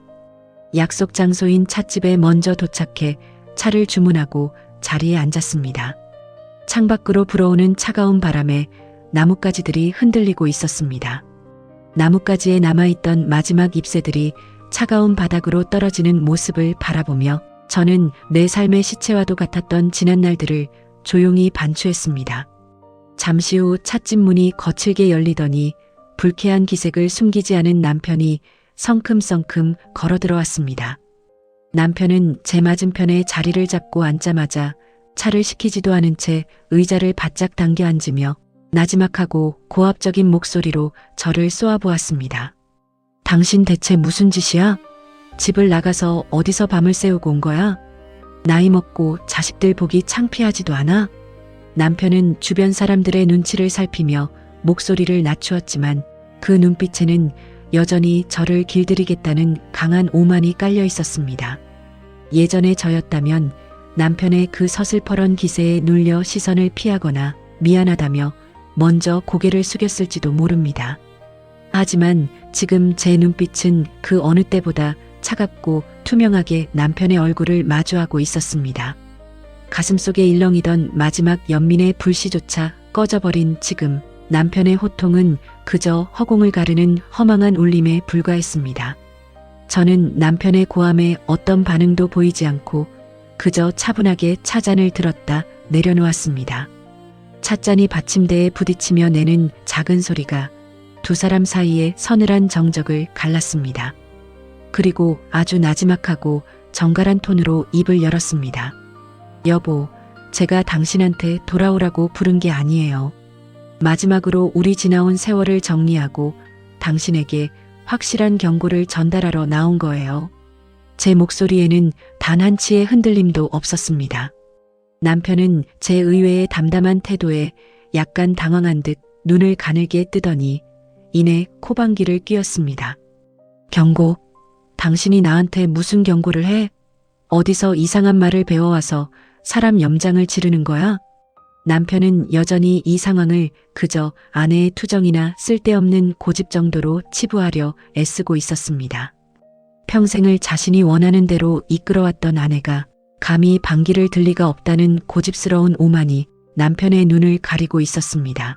약속 장소인 찻집에 먼저 도착해 차를 주문하고 자리에 앉았습니다. 창밖으로 불어오는 차가운 바람에 나뭇가지들이 흔들리고 있었습니다. 나뭇가지에 남아있던 마지막 잎새들이 차가운 바닥으로 떨어지는 모습을 바라보며 저는 내 삶의 시체와도 같았던 지난 날들을 조용히 반추했습니다. 잠시 후 찻집 문이 거칠게 열리더니 불쾌한 기색을 숨기지 않은 남편이 성큼성큼 걸어 들어왔습니다. 남편은 제 맞은편에 자리를 잡고 앉자마자 차를 시키지도 않은 채 의자를 바짝 당겨 앉으며 나지막하고 고압적인 목소리로 저를 쏘아보았습니다. 당신 대체 무슨 짓이야? 집을 나가서 어디서 밤을 새우고 온 거야? 나이 먹고 자식들 보기 창피하지도 않아? 남편은 주변 사람들의 눈치를 살피며 목소리를 낮추었지만 그 눈빛에는 여전히 저를 길들이겠다는 강한 오만이 깔려 있었습니다. 예전의 저였다면 남편의 그 서슬퍼런 기세에 눌려 시선을 피하거나 미안하다며 먼저 고개를 숙였을지도 모릅니다. 하지만 지금 제 눈빛은 그 어느 때보다 차갑고 투명하게 남편의 얼굴을 마주하고 있었습니다. 가슴속에 일렁이던 마지막 연민의 불씨조차 꺼져버린 지금 남편의 호통은 그저 허공을 가르는 허망한 울림에 불과했습니다. 저는 남편의 고함에 어떤 반응도 보이지 않고 그저 차분하게 차잔을 들었다 내려놓았습니다. 찻잔이 받침대에 부딪히며 내는 작은 소리가 두 사람 사이의 서늘한 정적을 갈랐습니다. 그리고 아주 나지막하고 정갈한 톤으로 입을 열었습니다. 여보, 제가 당신한테 돌아오라고 부른 게 아니에요. 마지막으로 우리 지나온 세월을 정리하고 당신에게 확실한 경고를 전달하러 나온 거예요. 제 목소리에는 단 한치의 흔들림도 없었습니다. 남편은 제 의외의 담담한 태도에 약간 당황한 듯 눈을 가늘게 뜨더니 이내 코방귀를 뀌었습니다. 경고? 당신이 나한테 무슨 경고를 해? 어디서 이상한 말을 배워와서 사람 염장을 지르는 거야? 남편은 여전히 이 상황을 그저 아내의 투정이나 쓸데없는 고집 정도로 치부하려 애쓰고 있었습니다. 평생을 자신이 원하는 대로 이끌어왔던 아내가 감히 방귀를 들 리가 없다는 고집스러운 오만이 남편의 눈을 가리고 있었습니다.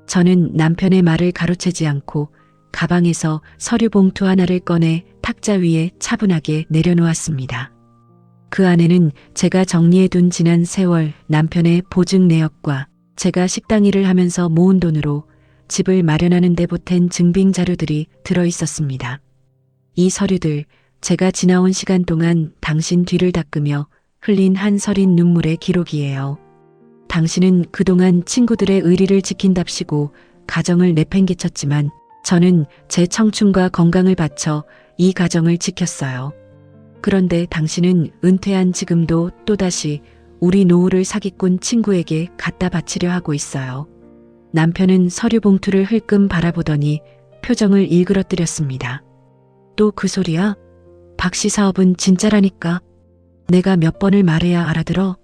저는 남편의 말을 가로채지 않고 가방에서 서류 봉투 하나를 꺼내 탁자 위에 차분하게 내려놓았습니다. 그 안에는 제가 정리해둔 지난 세월 남편의 보증 내역과 제가 식당 일을 하면서 모은 돈으로 집을 마련하는 데 보탠 증빙 자료들이 들어 있었습니다. 이 서류들, 제가 지나온 시간 동안 당신 뒤를 닦으며 흘린 한 서린 눈물의 기록이에요. 당신은 그동안 친구들의 의리를 지킨답시고 가정을 내팽개쳤지만 저는 제 청춘과 건강을 바쳐 이 가정을 지켰어요. 그런데 당신은 은퇴한 지금도 또다시 우리 노후를 사기꾼 친구에게 갖다 바치려 하고 있어요. 남편은 서류 봉투를 흘끔 바라보더니 표정을 일그러뜨렸습니다. 또 그 소리야? 박씨 사업은 진짜라니까. 내가 몇 번을 말해야 알아들어?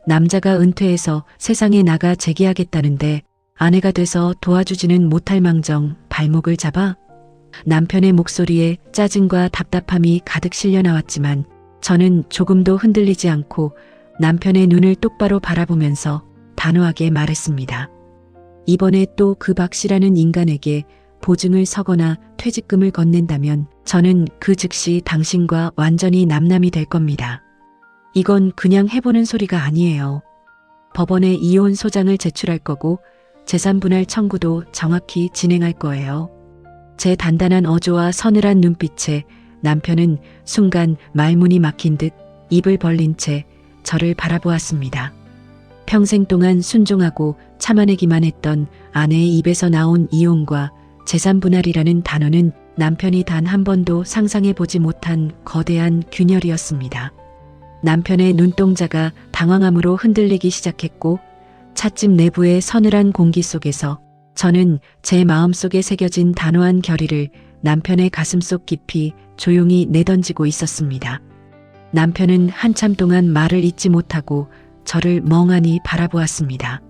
남자가 은퇴해서 세상에 나가 재기하겠다는데 아내가 돼서 도와주지는 못할 망정 발목을 잡아? 남편의 목소리에 짜증과 답답함이 가득 실려 나왔지만 저는 조금도 흔들리지 않고 남편의 눈을 똑바로 바라보면서 단호하게 말했습니다. 이번에 또 그 박씨라는 인간에게 보증을 서거나 퇴직금을 건넨다면 저는 그 즉시 당신과 완전히 남남이 될 겁니다. 이건 그냥 해보는 소리가 아니에요. 법원에 이혼 소장을 제출할 거고 재산 분할 청구도 정확히 진행할 거예요. 제 단단한 어조와 서늘한 눈빛에 남편은 순간 말문이 막힌 듯 입을 벌린 채 저를 바라보았습니다. 평생 동안 순종하고 참아내기만 했던 아내의 입에서 나온 이혼과 재산 분할이라는 단어는 남편이 단 한 번도 상상해보지 못한 거대한 균열이었습니다. 남편의 눈동자가 당황함으로 흔들리기 시작했고 찻집 내부의 서늘한 공기 속에서 저는 제 마음속에 새겨진 단호한 결의를 남편의 가슴속 깊이 조용히 내던지고 있었습니다. 남편은 한참 동안 말을 잇지 못하고 저를 멍하니 바라보았습니다.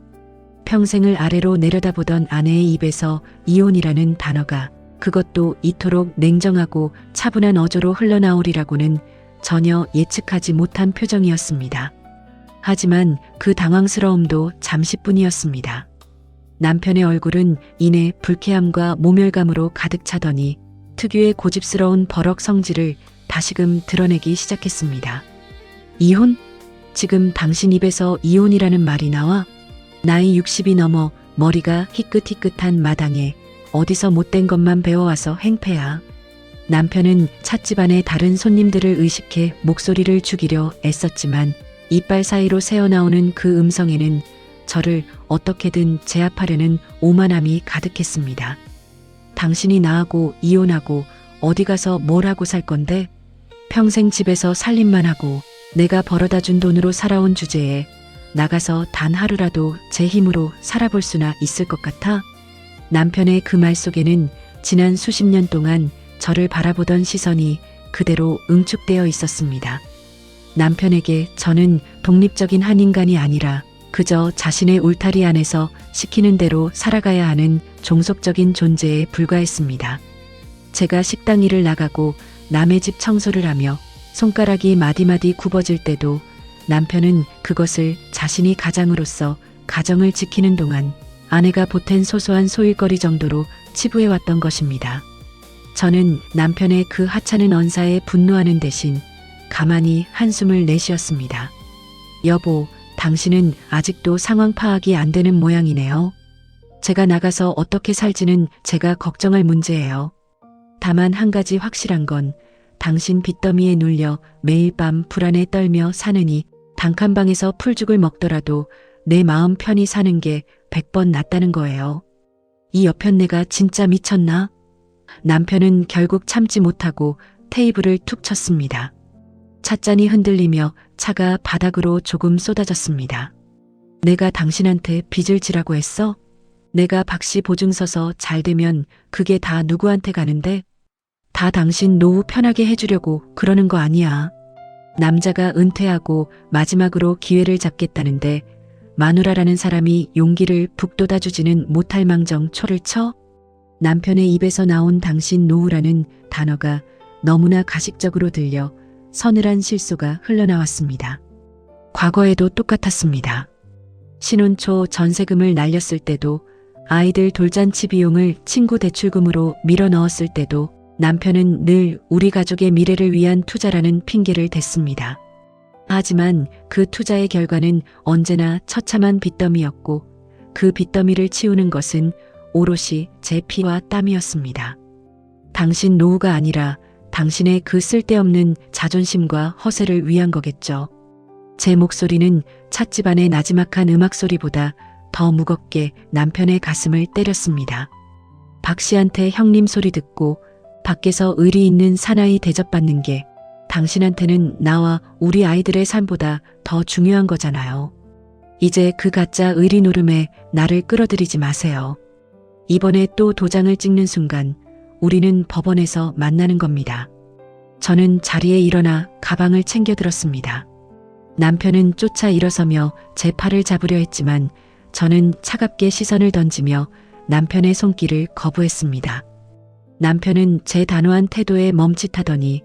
평생을 아래로 내려다보던 아내의 입에서 이혼이라는 단어가 그것도 이토록 냉정하고 차분한 어조로 흘러나오리라고는 전혀 예측하지 못한 표정이었습니다. 하지만 그 당황스러움도 잠시뿐이었습니다. 남편의 얼굴은 이내 불쾌함과 모멸감으로 가득 차더니 특유의 고집스러운 버럭 성질을 다시금 드러내기 시작했습니다. 이혼? 지금 당신 입에서 이혼이라는 말이 나와? 나이 60이 넘어 머리가 희끗희끗한 마당에 어디서 못된 것만 배워와서 행패야. 남편은 찻집 안에 다른 손님들을 의식해 목소리를 죽이려 애썼지만 이빨 사이로 새어나오는 그 음성에는 저를 어떻게든 제압하려는 오만함이 가득했습니다. 당신이 나하고 이혼하고 어디 가서 뭘 하고 살 건데? 평생 집에서 살림만 하고 내가 벌어다 준 돈으로 살아온 주제에 나가서 단 하루라도 제 힘으로 살아볼 수나 있을 것 같아? 남편의 그 말 속에는 지난 수십 년 동안 저를 바라보던 시선이 그대로 응축되어 있었습니다. 남편에게 저는 독립적인 한 인간이 아니라 그저 자신의 울타리 안에서 시키는 대로 살아가야 하는 종속적인 존재에 불과했습니다. 제가 식당 일을 나가고 남의 집 청소를 하며 손가락이 마디마디 굽어질 때도 남편은 그것을 자신이 가장으로서 가정을 지키는 동안 아내가 보탠 소소한 소일거리 정도로 치부해왔던 것입니다. 저는 남편의 그 하찮은 언사에 분노하는 대신 가만히 한숨을 내쉬었습니다. 여보, 당신은 아직도 상황 파악이 안 되는 모양이네요. 제가 나가서 어떻게 살지는 제가 걱정할 문제예요. 다만 한 가지 확실한 건 당신 빚더미에 눌려 매일 밤 불안에 떨며 사느니 단칸방에서 풀죽을 먹더라도 내 마음 편히 사는 게 100번 낫다는 거예요. 이 여편네가 진짜 미쳤나? 남편은 결국 참지 못하고 테이블을 툭 쳤습니다. 찻잔이 흔들리며 차가 바닥으로 조금 쏟아졌습니다. 내가 당신한테 빚을 지라고 했어? 내가 박씨 보증 서서 잘 되면 그게 다 누구한테 가는데? 다 당신 노후 편하게 해주려고 그러는 거 아니야. 남자가 은퇴하고 마지막으로 기회를 잡겠다는데 마누라라는 사람이 용기를 북돋아주지는 못할 망정 초를 쳐? 남편의 입에서 나온 당신 노후라는 단어가 너무나 가식적으로 들려 서늘한 실소가 흘러나왔습니다. 과거에도 똑같았습니다. 신혼 초 전세금을 날렸을 때도 아이들 돌잔치 비용을 친구 대출금으로 밀어 넣었을 때도 남편은 늘 우리 가족의 미래를 위한 투자라는 핑계를 댔습니다. 하지만 그 투자의 결과는 언제나 처참한 빚더미였고 그 빚더미를 치우는 것은 오롯이 제 피와 땀이었습니다. 당신 노후가 아니라 당신의 그 쓸데없는 자존심과 허세를 위한 거겠죠. 제 목소리는 찻집 안의 나지막한 음악 소리보다 더 무겁게 남편의 가슴을 때렸습니다. 박 씨한테 형님 소리 듣고 밖에서 의리 있는 사나이 대접받는 게 당신한테는 나와 우리 아이들의 삶보다 더 중요한 거잖아요. 이제 그 가짜 의리 노름에 나를 끌어들이지 마세요. 이번에 또 도장을 찍는 순간 우리는 법원에서 만나는 겁니다. 저는 자리에 일어나 가방을 챙겨 들었습니다. 남편은 쫓아 일어서며 제 팔을 잡으려 했지만 저는 차갑게 시선을 던지며 남편의 손길을 거부했습니다. 남편은 제 단호한 태도에 멈칫하더니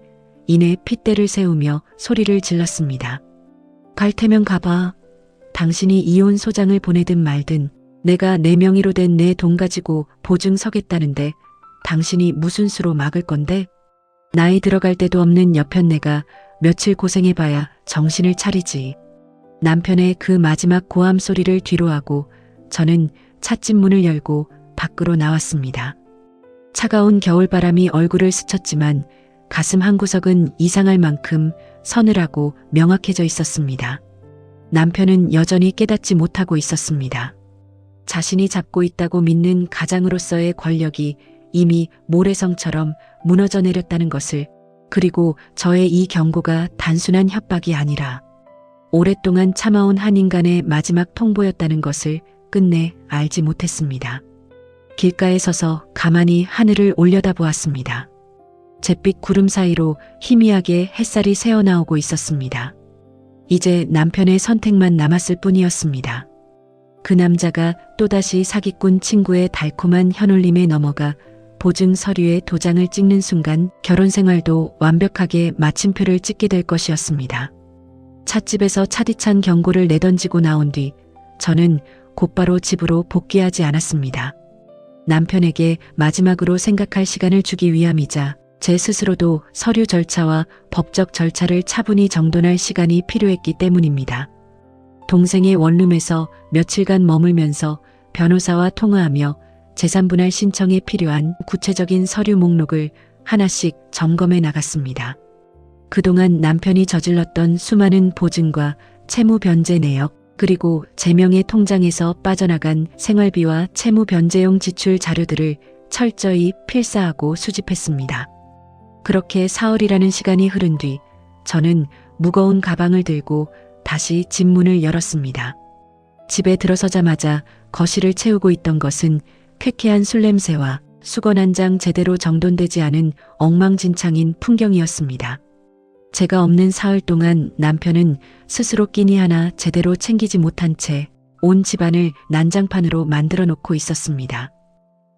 이내 핏대를 세우며 소리를 질렀습니다. 갈 테면 가봐. 당신이 이혼 소장을 보내든 말든 내가 내 명의로 된 내 돈 가지고 보증 서겠다는데 당신이 무슨 수로 막을 건데? 나이 들어갈 데도 없는 여편네가 며칠 고생해봐야 정신을 차리지. 남편의 그 마지막 고함 소리를 뒤로하고 저는 찻집 문을 열고 밖으로 나왔습니다. 차가운 겨울바람이 얼굴을 스쳤지만 가슴 한구석은 이상할 만큼 서늘하고 명확해져 있었습니다. 남편은 여전히 깨닫지 못하고 있었습니다. 자신이 잡고 있다고 믿는 가장으로서의 권력이 이미 모래성처럼 무너져 내렸다는 것을, 그리고 저의 이 경고가 단순한 협박이 아니라 오랫동안 참아온 한 인간의 마지막 통보였다는 것을 끝내 알지 못했습니다. 길가에 서서 가만히 하늘을 올려다보았습니다. 잿빛 구름 사이로 희미하게 햇살이 새어나오고 있었습니다. 이제 남편의 선택만 남았을 뿐이었습니다. 그 남자가 또다시 사기꾼 친구의 달콤한 현올림에 넘어가 보증 서류에 도장을 찍는 순간 결혼 생활도 완벽하게 마침표를 찍게 될 것이었습니다. 찻집에서 차디찬 경고를 내던지고 나온 뒤 저는 곧바로 집으로 복귀하지 않았습니다. 남편에게 마지막으로 생각할 시간을 주기 위함이자 제 스스로도 서류 절차와 법적 절차를 차분히 정돈할 시간이 필요했기 때문입니다. 동생의 원룸에서 며칠간 머물면서 변호사와 통화하며 재산분할 신청에 필요한 구체적인 서류 목록을 하나씩 점검해 나갔습니다. 그동안 남편이 저질렀던 수많은 보증과 채무 변제 내역, 그리고 제 명의 통장에서 빠져나간 생활비와 채무 변제용 지출 자료들을 철저히 필사하고 수집했습니다. 그렇게 사흘이라는 시간이 흐른 뒤 저는 무거운 가방을 들고 다시 집 문을 열었습니다. 집에 들어서자마자 거실을 채우고 있던 것은 쾌쾌한 술 냄새와 수건 한 장 제대로 정돈되지 않은 엉망진창인 풍경이었습니다. 제가 없는 사흘 동안 남편은 스스로 끼니 하나 제대로 챙기지 못한 채 온 집안을 난장판으로 만들어 놓고 있었습니다.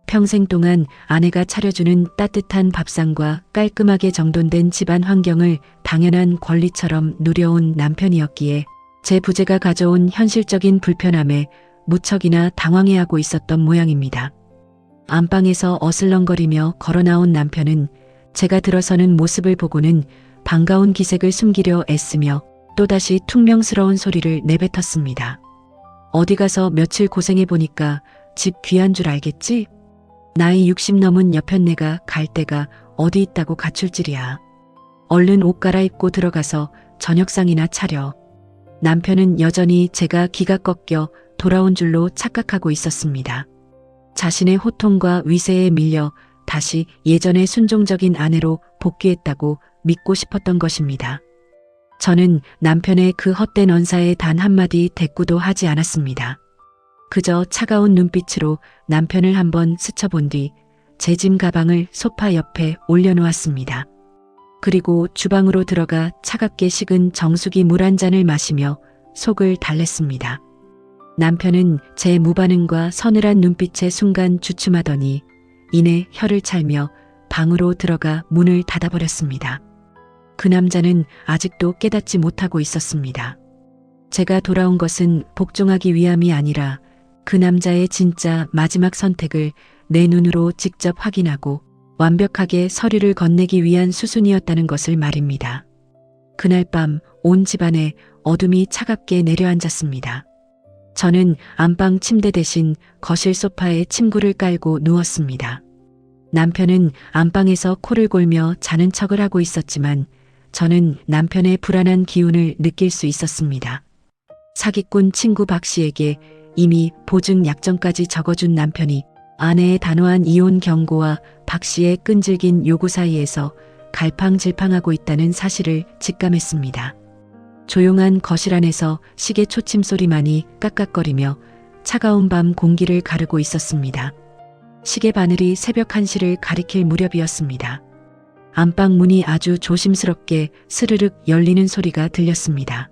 평생 동안 아내가 차려주는 따뜻한 밥상과 깔끔하게 정돈된 집안 환경을 당연한 권리처럼 누려온 남편이었기에 제 부재가 가져온 현실적인 불편함에 무척이나 당황해하고 있었던 모양입니다. 안방에서 어슬렁거리며 걸어 나온 남편은 제가 들어서는 모습을 보고는 반가운 기색을 숨기려 애쓰며 또다시 퉁명스러운 소리를 내뱉었습니다. 어디 가서 며칠 고생해보니까 집 귀한 줄 알겠지? 나이 60 넘은 여편네가 갈 데가 어디 있다고 갖출 줄이야. 얼른 옷 갈아입고 들어가서 저녁상이나 차려. 남편은 여전히 제가 기가 꺾여 돌아온 줄로 착각하고 있었습니다. 자신의 호통과 위세에 밀려 다시 예전의 순종적인 아내로 복귀했다고 믿고 싶었던 것입니다. 저는 남편의 그 헛된 언사에 단 한마디 대꾸도 하지 않았습니다. 그저 차가운 눈빛으로 남편을 한번 스쳐본 뒤 제 짐 가방을 소파 옆에 올려놓았습니다. 그리고 주방으로 들어가 차갑게 식은 정수기 물 한 잔을 마시며 속을 달랬습니다. 남편은 제 무반응과 서늘한 눈빛에 순간 주춤하더니 이내 혀를 찰며 방으로 들어가 문을 닫아버렸습니다. 그 남자는 아직도 깨닫지 못하고 있었습니다. 제가 돌아온 것은 복종하기 위함이 아니라 그 남자의 진짜 마지막 선택을 내 눈으로 직접 확인하고 완벽하게 서류를 건네기 위한 수순이었다는 것을 말입니다. 그날 밤 온 집안에 어둠이 차갑게 내려앉았습니다. 저는 안방 침대 대신 거실 소파에 침구를 깔고 누웠습니다. 남편은 안방에서 코를 골며 자는 척을 하고 있었지만 저는 남편의 불안한 기운을 느낄 수 있었습니다. 사기꾼 친구 박 씨에게 이미 보증 약정까지 적어준 남편이 아내의 단호한 이혼 경고와 박 씨의 끈질긴 요구 사이에서 갈팡질팡하고 있다는 사실을 직감했습니다. 조용한 거실 안에서 시계 초침 소리만이 깍깍거리며 차가운 밤 공기를 가르고 있었습니다. 시계 바늘이 새벽 1시를 가리킬 무렵이었습니다. 안방 문이 아주 조심스럽게 스르륵 열리는 소리가 들렸습니다.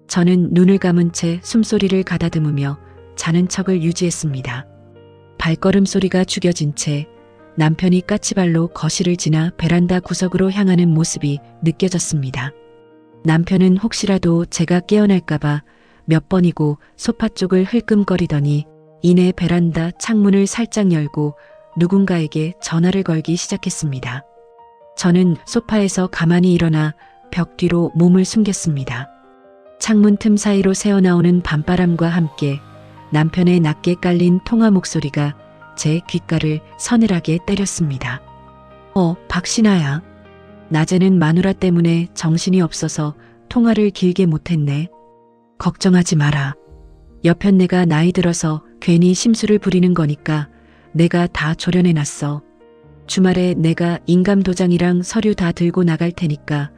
저는 눈을 감은 채 숨소리를 가다듬으며 자는 척을 유지했습니다. 발걸음 소리가 죽여진 채 남편이 까치발로 거실을 지나 베란다 구석으로 향하는 모습이 느껴졌습니다. 남편은 혹시라도 제가 깨어날까봐 몇 번이고 소파 쪽을 흘끔거리더니 이내 베란다 창문을 살짝 열고 누군가에게 전화를 걸기 시작했습니다. 저는 소파에서 가만히 일어나 벽 뒤로 몸을 숨겼습니다. 창문 틈 사이로 새어나오는 밤바람과 함께 남편의 낮게 깔린 통화 목소리가 제 귓가를 서늘하게 때렸습니다. 박신아야. 낮에는 마누라 때문에 정신이 없어서 통화를 길게 못했네. 걱정하지 마라. 여편네가 나이 들어서 괜히 심술을 부리는 거니까 내가 다 조련해놨어. 주말에 내가 인감도장이랑 서류 다 들고 나갈 테니까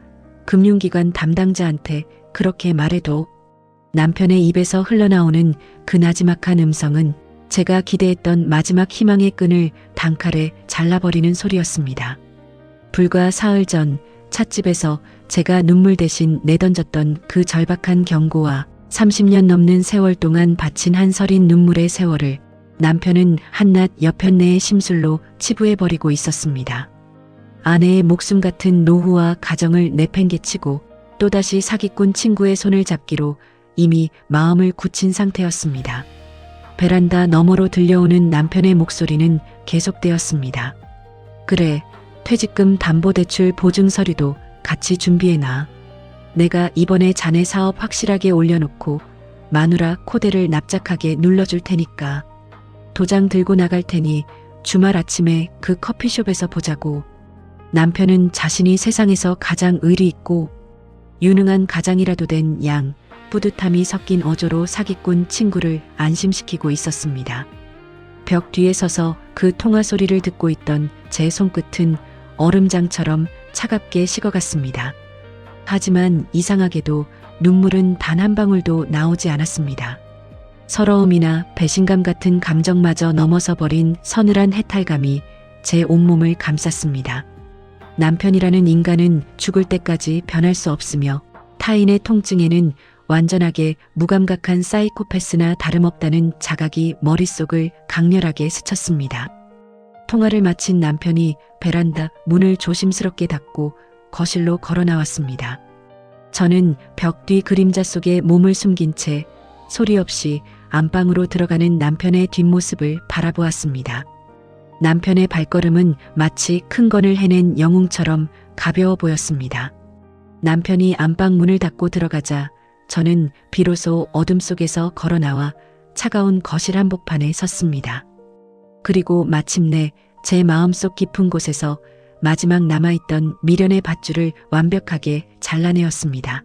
금융기관 담당자한테 그렇게 말해도. 남편의 입에서 흘러나오는 그 나지막한 음성은 제가 기대했던 마지막 희망의 끈을 단칼에 잘라버리는 소리였습니다. 불과 사흘 전 찻집에서 제가 눈물 대신 내던졌던 그 절박한 경고와 30년 넘는 세월 동안 바친 한 서린 눈물의 세월을 남편은 한낱 여편네의 심술로 치부해버리고 있었습니다. 아내의 목숨 같은 노후와 가정을 내팽개치고 또다시 사기꾼 친구의 손을 잡기로 이미 마음을 굳힌 상태였습니다. 베란다 너머로 들려오는 남편의 목소리는 계속되었습니다. 그래, 퇴직금 담보대출 보증서류도 같이 준비해놔. 내가 이번에 자네 사업 확실하게 올려놓고 마누라 코대를 납작하게 눌러줄 테니까. 도장 들고 나갈 테니 주말 아침에 그 커피숍에서 보자고. 남편은 자신이 세상에서 가장 의리 있고 유능한 가장이라도 된 양, 뿌듯함이 섞인 어조로 사기꾼 친구를 안심시키고 있었습니다. 벽 뒤에 서서 그 통화 소리를 듣고 있던 제 손끝은 얼음장처럼 차갑게 식어갔습니다. 하지만 이상하게도 눈물은 단 한 방울도 나오지 않았습니다. 서러움이나 배신감 같은 감정마저 넘어서 버린 서늘한 해탈감이 제 온몸을 감쌌습니다. 남편이라는 인간은 죽을 때까지 변할 수 없으며 타인의 통증에는 완전하게 무감각한 사이코패스나 다름없다는 자각이 머릿속을 강렬하게 스쳤습니다. 통화를 마친 남편이 베란다 문을 조심스럽게 닫고 거실로 걸어 나왔습니다. 저는 벽 뒤 그림자 속에 몸을 숨긴 채 소리 없이 안방으로 들어가는 남편의 뒷모습을 바라보았습니다. 남편의 발걸음은 마치 큰 건을 해낸 영웅처럼 가벼워 보였습니다. 남편이 안방 문을 닫고 들어가자 저는 비로소 어둠 속에서 걸어 나와 차가운 거실 한복판에 섰습니다. 그리고 마침내 제 마음속 깊은 곳에서 마지막 남아있던 미련의 밧줄을 완벽하게 잘라내었습니다.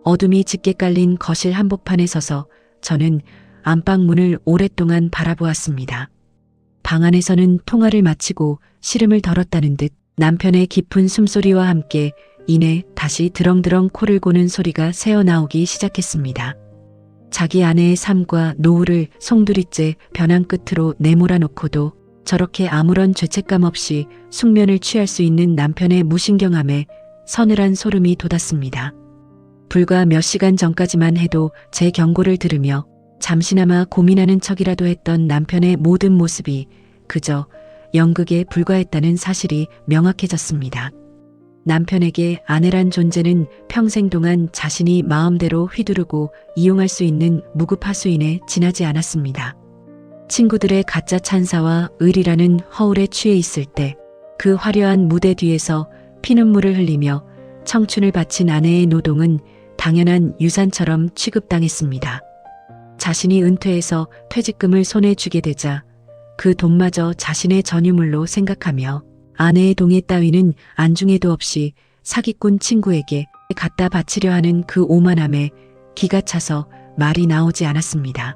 어둠이 짙게 깔린 거실 한복판에 서서 저는 안방 문을 오랫동안 바라보았습니다. 방 안에서는 통화를 마치고 시름을 덜었다는 듯 남편의 깊은 숨소리와 함께 이내 다시 드렁드렁 코를 고는 소리가 새어나오기 시작했습니다. 자기 아내의 삶과 노후를 송두리째 벼랑 끝으로 내몰아 놓고도 저렇게 아무런 죄책감 없이 숙면을 취할 수 있는 남편의 무신경함에 서늘한 소름이 돋았습니다. 불과 몇 시간 전까지만 해도 제 경고를 들으며 잠시나마 고민하는 척이라도 했던 남편의 모든 모습이 그저 연극에 불과했다는 사실이 명확해졌습니다. 남편에게 아내란 존재는 평생 동안 자신이 마음대로 휘두르고 이용할 수 있는 무급하수인에 지나지 않았습니다. 친구들의 가짜 찬사와 의리라는 허울에 취해 있을 때 그 화려한 무대 뒤에서 피눈물을 흘리며 청춘을 바친 아내의 노동은 당연한 유산처럼 취급당했습니다. 자신이 은퇴해서 퇴직금을 손에 쥐게 되자 그 돈마저 자신의 전유물로 생각하며 아내의 동해 따위는 안중에도 없이 사기꾼 친구에게 갖다 바치려 하는 그 오만함에 기가 차서 말이 나오지 않았습니다.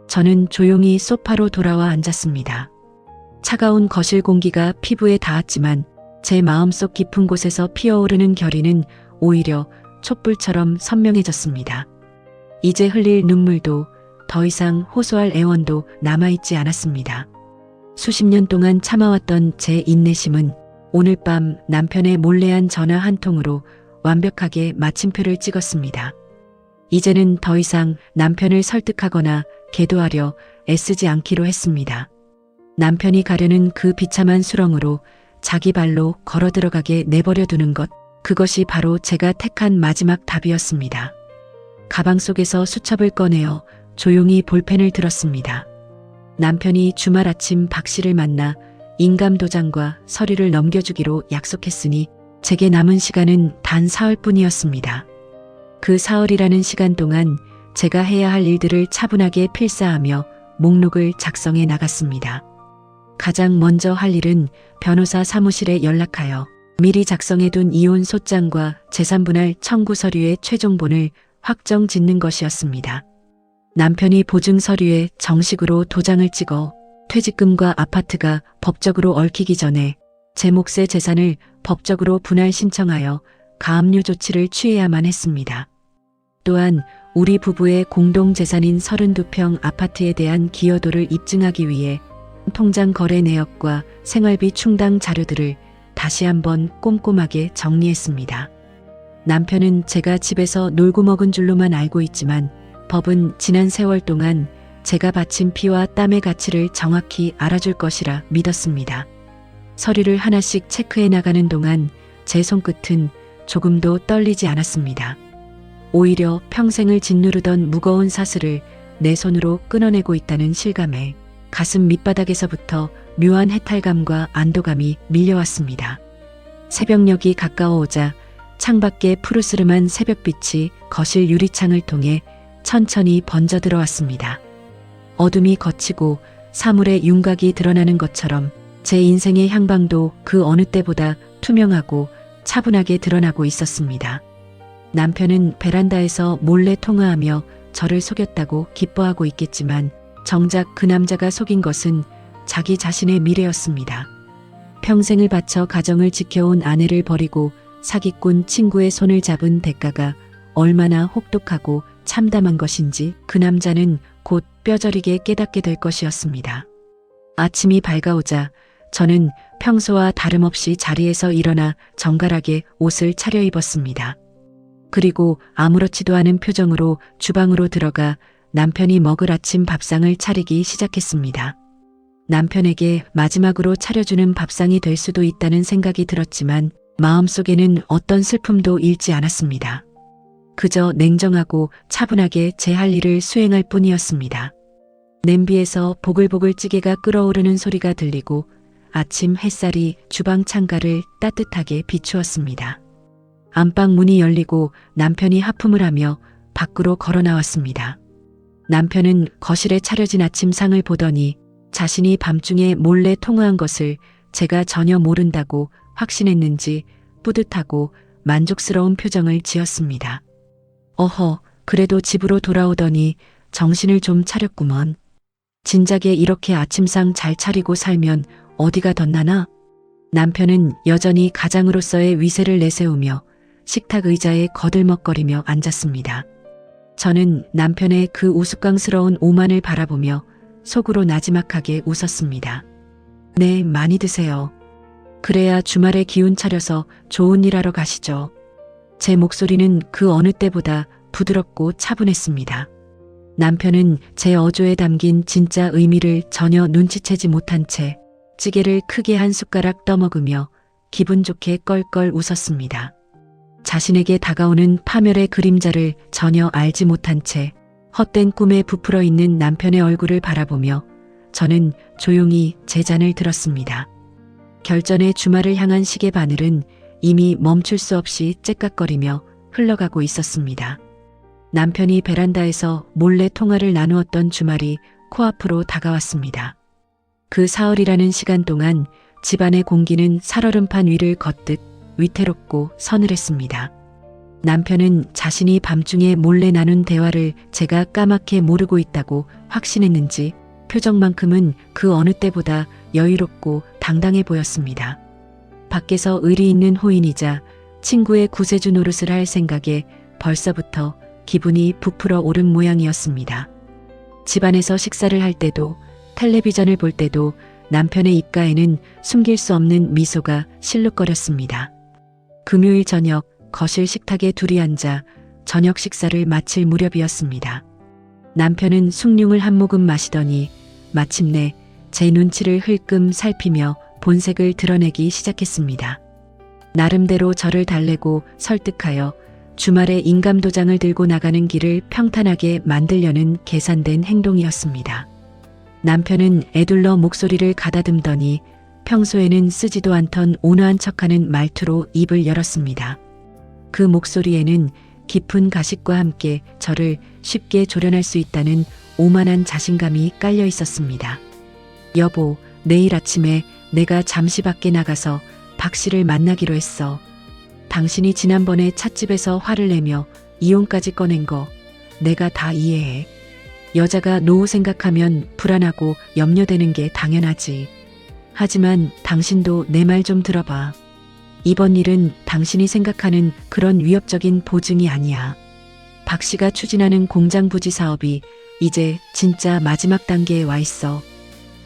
저는 조용히 소파로 돌아와 앉았습니다. 차가운 거실 공기가 피부에 닿았지만 제 마음속 깊은 곳에서 피어오르는 결의는 오히려 촛불처럼 선명해졌습니다. 이제 흘릴 눈물도 더 이상 호소할 애원도 남아있지 않았습니다. 수십 년 동안 참아왔던 제 인내심은 오늘 밤 남편의 몰래한 전화 한 통으로 완벽하게 마침표를 찍었습니다. 이제는 더 이상 남편을 설득하거나 계도하려 애쓰지 않기로 했습니다. 남편이 가려는 그 비참한 수렁으로 자기 발로 걸어 들어가게 내버려 두는 것, 그것이 바로 제가 택한 마지막 답이었습니다. 가방 속에서 수첩을 꺼내어 조용히 볼펜을 들었습니다. 남편이 주말 아침 박 씨를 만나 인감 도장과 서류를 넘겨주기로 약속했으니 제게 남은 시간은 단 사흘뿐이었습니다. 그 사흘이라는 시간 동안 제가 해야 할 일들을 차분하게 필사하며 목록을 작성해 나갔습니다. 가장 먼저 할 일은 변호사 사무실에 연락하여 미리 작성해둔 이혼 소장과 재산분할 청구 서류의 최종본을 확정 짓는 것이었습니다. 남편이 보증 서류에 정식으로 도장을 찍어 퇴직금과 아파트가 법적으로 얽히기 전에 제 몫의 재산을 법적으로 분할 신청하여 가압류 조치를 취해야만 했습니다. 또한 우리 부부의 공동재산인 32평 아파트에 대한 기여도를 입증하기 위해 통장 거래 내역과 생활비 충당 자료들을 다시 한번 꼼꼼하게 정리했습니다. 남편은 제가 집에서 놀고 먹은 줄로만 알고 있지만 법은 지난 세월 동안 제가 바친 피와 땀의 가치를 정확히 알아줄 것이라 믿었습니다. 서류를 하나씩 체크해 나가는 동안 제 손끝은 조금도 떨리지 않았습니다. 오히려 평생을 짓누르던 무거운 사슬을 내 손으로 끊어내고 있다는 실감에 가슴 밑바닥에서부터 묘한 해탈감과 안도감이 밀려왔습니다. 새벽녘이 가까워오자 창밖에 푸르스름한 새벽빛이 거실 유리창을 통해 천천히 번져 들어왔습니다. 어둠이 걷히고 사물의 윤곽이 드러나는 것처럼 제 인생의 향방도 그 어느 때보다 투명하고 차분하게 드러나고 있었습니다. 남편은 베란다에서 몰래 통화하며 저를 속였다고 기뻐하고 있겠지만 정작 그 남자가 속인 것은 자기 자신의 미래였습니다. 평생을 바쳐 가정을 지켜온 아내를 버리고 사기꾼 친구의 손을 잡은 대가가 얼마나 혹독하고 참담한 것인지 그 남자는 곧 뼈저리게 깨닫게 될 것이었습니다. 아침이 밝아오자 저는 평소와 다름없이 자리에서 일어나 정갈하게 옷을 차려입었습니다. 그리고 아무렇지도 않은 표정으로 주방으로 들어가 남편이 먹을 아침 밥상을 차리기 시작했습니다. 남편에게 마지막으로 차려주는 밥상이 될 수도 있다는 생각이 들었지만 마음속에는 어떤 슬픔도 잃지 않았습니다. 그저 냉정하고 차분하게 제 할 일을 수행할 뿐이었습니다. 냄비에서 보글보글 찌개가 끓어오르는 소리가 들리고 아침 햇살이 주방 창가를 따뜻하게 비추었습니다. 안방 문이 열리고 남편이 하품을 하며 밖으로 걸어 나왔습니다. 남편은 거실에 차려진 아침상을 보더니 자신이 밤중에 몰래 통화한 것을 제가 전혀 모른다고 확신했는지 뿌듯하고 만족스러운 표정을 지었습니다. 어허, 그래도 집으로 돌아오더니 정신을 좀 차렸구먼. 진작에 이렇게 아침상 잘 차리고 살면 어디가 덧나나? 남편은 여전히 가장으로서의 위세를 내세우며 식탁 의자에 거들먹거리며 앉았습니다. 저는 남편의 그 우스꽝스러운 오만을 바라보며 속으로 나지막하게 웃었습니다. 네, 많이 드세요. 그래야 주말에 기운 차려서 좋은 일 하러 가시죠. 제 목소리는 그 어느 때보다 부드럽고 차분했습니다. 남편은 제 어조에 담긴 진짜 의미를 전혀 눈치채지 못한 채 찌개를 크게 한 숟가락 떠먹으며 기분 좋게 껄껄 웃었습니다. 자신에게 다가오는 파멸의 그림자를 전혀 알지 못한 채 헛된 꿈에 부풀어 있는 남편의 얼굴을 바라보며 저는 조용히 제 잔을 들었습니다. 결전의 주말을 향한 시계 바늘은 이미 멈출 수 없이 째깍거리며 흘러가고 있었습니다. 남편이 베란다에서 몰래 통화를 나누었던 주말이 코앞으로 다가왔습니다. 그 사흘이라는 시간 동안 집안의 공기는 살얼음판 위를 걷듯 위태롭고 서늘했습니다. 남편은 자신이 밤중에 몰래 나눈 대화를 제가 까맣게 모르고 있다고 확신했는지 표정만큼은 그 어느 때보다 여유롭고 당당해 보였습니다. 밖에서 의리 있는 호인이자 친구의 구세주 노릇을 할 생각에 벌써부터 기분이 부풀어 오른 모양이었습니다. 집안에서 식사를 할 때도 텔레비전을 볼 때도 남편의 입가에는 숨길 수 없는 미소가 실룩거렸습니다. 금요일 저녁 거실 식탁에 둘이 앉아 저녁 식사를 마칠 무렵이었습니다. 남편은 숭늉을 한 모금 마시더니 마침내 제 눈치를 흘끔 살피며 본색을 드러내기 시작했습니다. 나름대로 저를 달래고 설득하여 주말에 인감도장을 들고 나가는 길을 평탄하게 만들려는 계산된 행동이었습니다. 남편은 애둘러 목소리를 가다듬더니 평소에는 쓰지도 않던 온화한 척하는 말투로 입을 열었습니다. 그 목소리에는 깊은 가식과 함께 저를 쉽게 조련할 수 있다는 오만한 자신감이 깔려 있었습니다. 여보, 내일 아침에 내가 잠시 밖에 나가서 박 씨를 만나기로 했어. 당신이 지난번에 찻집에서 화를 내며 이혼까지 꺼낸 거 내가 다 이해해. 여자가 노후 생각하면 불안하고 염려되는 게 당연하지. 하지만 당신도 내 말 좀 들어봐. 이번 일은 당신이 생각하는 그런 위협적인 보증이 아니야. 박 씨가 추진하는 공장 부지 사업이 이제 진짜 마지막 단계에 와 있어.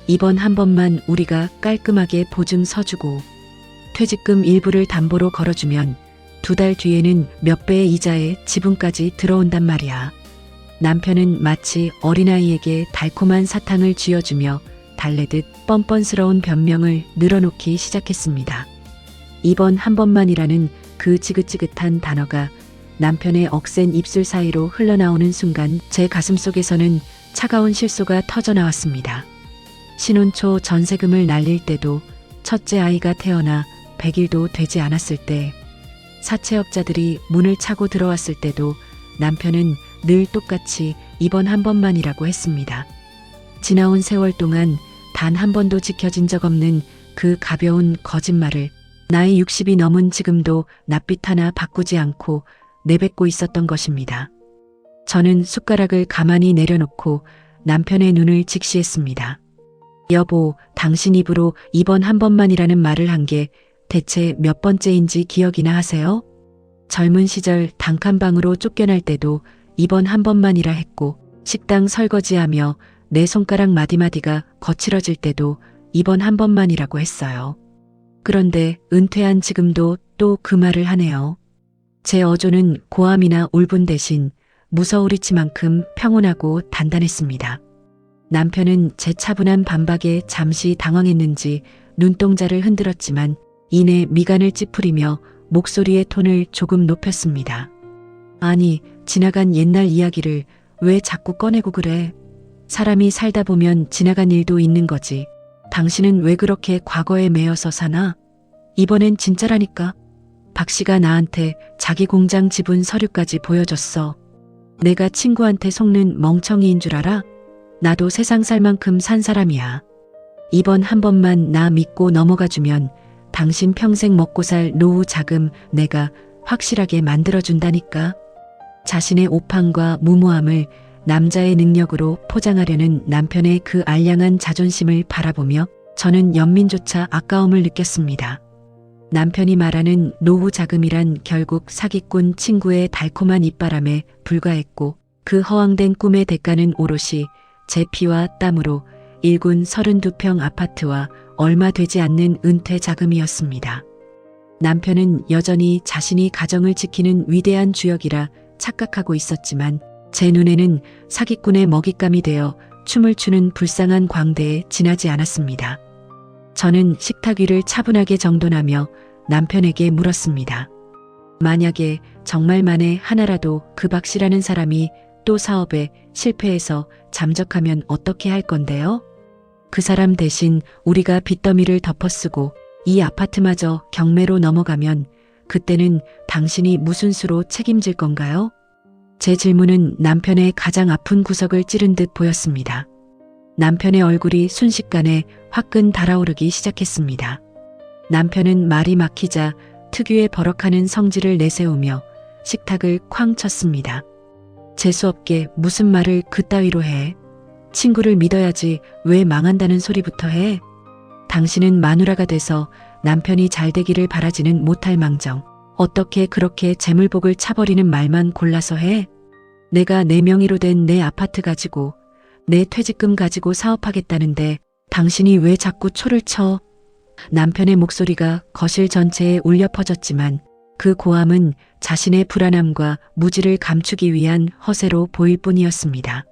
이번 한 번만 우리가 깔끔하게 보증 서주고 퇴직금 일부를 담보로 걸어주면 2달 뒤에는 몇 배의 이자에 지분까지 들어온단 말이야. 남편은 마치 어린아이에게 달콤한 사탕을 쥐어주며 달래듯 뻔뻔스러운 변명을 늘어놓기 시작했습니다. 이번 한 번만이라는 그 지긋지긋한 단어가 남편의 억센 입술 사이로 흘러나오는 순간 제 가슴속에서는 차가운 실소가 터져나왔습니다. 신혼 초 전세금을 날릴 때도, 첫째 아이가 태어나 100일도 되지 않았을 때, 사채업자들이 문을 차고 들어왔을 때도 남편은 늘 똑같이 이번 한 번만이라고 했습니다. 지나온 세월 동안 단 한 번도 지켜진 적 없는 그 가벼운 거짓말을 나이 60이 넘은 지금도 낯빛 하나 바꾸지 않고 내뱉고 있었던 것입니다. 저는 숟가락을 가만히 내려놓고 남편의 눈을 직시했습니다. 여보, 당신 입으로 이번 한 번만이라는 말을 한 게 대체 몇 번째인지 기억이나 하세요? 젊은 시절 단칸방으로 쫓겨날 때도 이번 한 번만이라 했고, 식당 설거지하며 내 손가락 마디마디가 거칠어질 때도 이번 한 번만이라고 했어요. 그런데 은퇴한 지금도 또 그 말을 하네요. 제 어조는 고함이나 울분 대신 무서우리치만큼 평온하고 단단했습니다. 남편은 제 차분한 반박에 잠시 당황했는지 눈동자를 흔들었지만 이내 미간을 찌푸리며 목소리의 톤을 조금 높였습니다. 아니, 지나간 옛날 이야기를 왜 자꾸 꺼내고 그래? 사람이 살다 보면 지나간 일도 있는 거지. 당신은 왜 그렇게 과거에 매여서 사나? 이번엔 진짜라니까. 박 씨가 나한테 자기 공장 지분 서류까지 보여줬어. 내가 친구한테 속는 멍청이인 줄 알아? 나도 세상 살 만큼 산 사람이야. 이번 한 번만 나 믿고 넘어가주면 당신 평생 먹고 살 노후 자금 내가 확실하게 만들어준다니까. 자신의 오판과 무모함을 남자의 능력으로 포장하려는 남편의 그 알량한 자존심을 바라보며 저는 연민조차 아까움을 느꼈습니다. 남편이 말하는 노후 자금이란 결국 사기꾼 친구의 달콤한 입바람에 불과했고 그 허황된 꿈의 대가는 오롯이 제 피와 땀으로 일군 32평 아파트와 얼마 되지 않는 은퇴 자금이었습니다. 남편은 여전히 자신이 가정을 지키는 위대한 주역이라 착각하고 있었지만 제 눈에는 사기꾼의 먹잇감이 되어 춤을 추는 불쌍한 광대에 지나지 않았습니다. 저는 식탁 위를 차분하게 정돈하며 남편에게 물었습니다. 만약에 정말 만에 하나라도 그 박 씨라는 사람이 또 사업에 실패해서 잠적하면 어떻게 할 건데요? 그 사람 대신 우리가 빚더미를 덮어쓰고 이 아파트마저 경매로 넘어가면 그때는 당신이 무슨 수로 책임질 건가요? 제 질문은 남편의 가장 아픈 구석을 찌른 듯 보였습니다. 남편의 얼굴이 순식간에 화끈 달아오르기 시작했습니다. 남편은 말이 막히자 특유의 버럭하는 성질을 내세우며 식탁을 쾅 쳤습니다. 재수없게 무슨 말을 그따위로 해? 친구를 믿어야지 왜 망한다는 소리부터 해? 당신은 마누라가 돼서 남편이 잘 되기를 바라지는 못할 망정 어떻게 그렇게 재물복을 차버리는 말만 골라서 해? 내가 내 명의로 된 내 아파트 가지고 내 퇴직금 가지고 사업하겠다는데 당신이 왜 자꾸 초를 쳐? 남편의 목소리가 거실 전체에 울려 퍼졌지만 그 고함은 자신의 불안함과 무지를 감추기 위한 허세로 보일 뿐이었습니다.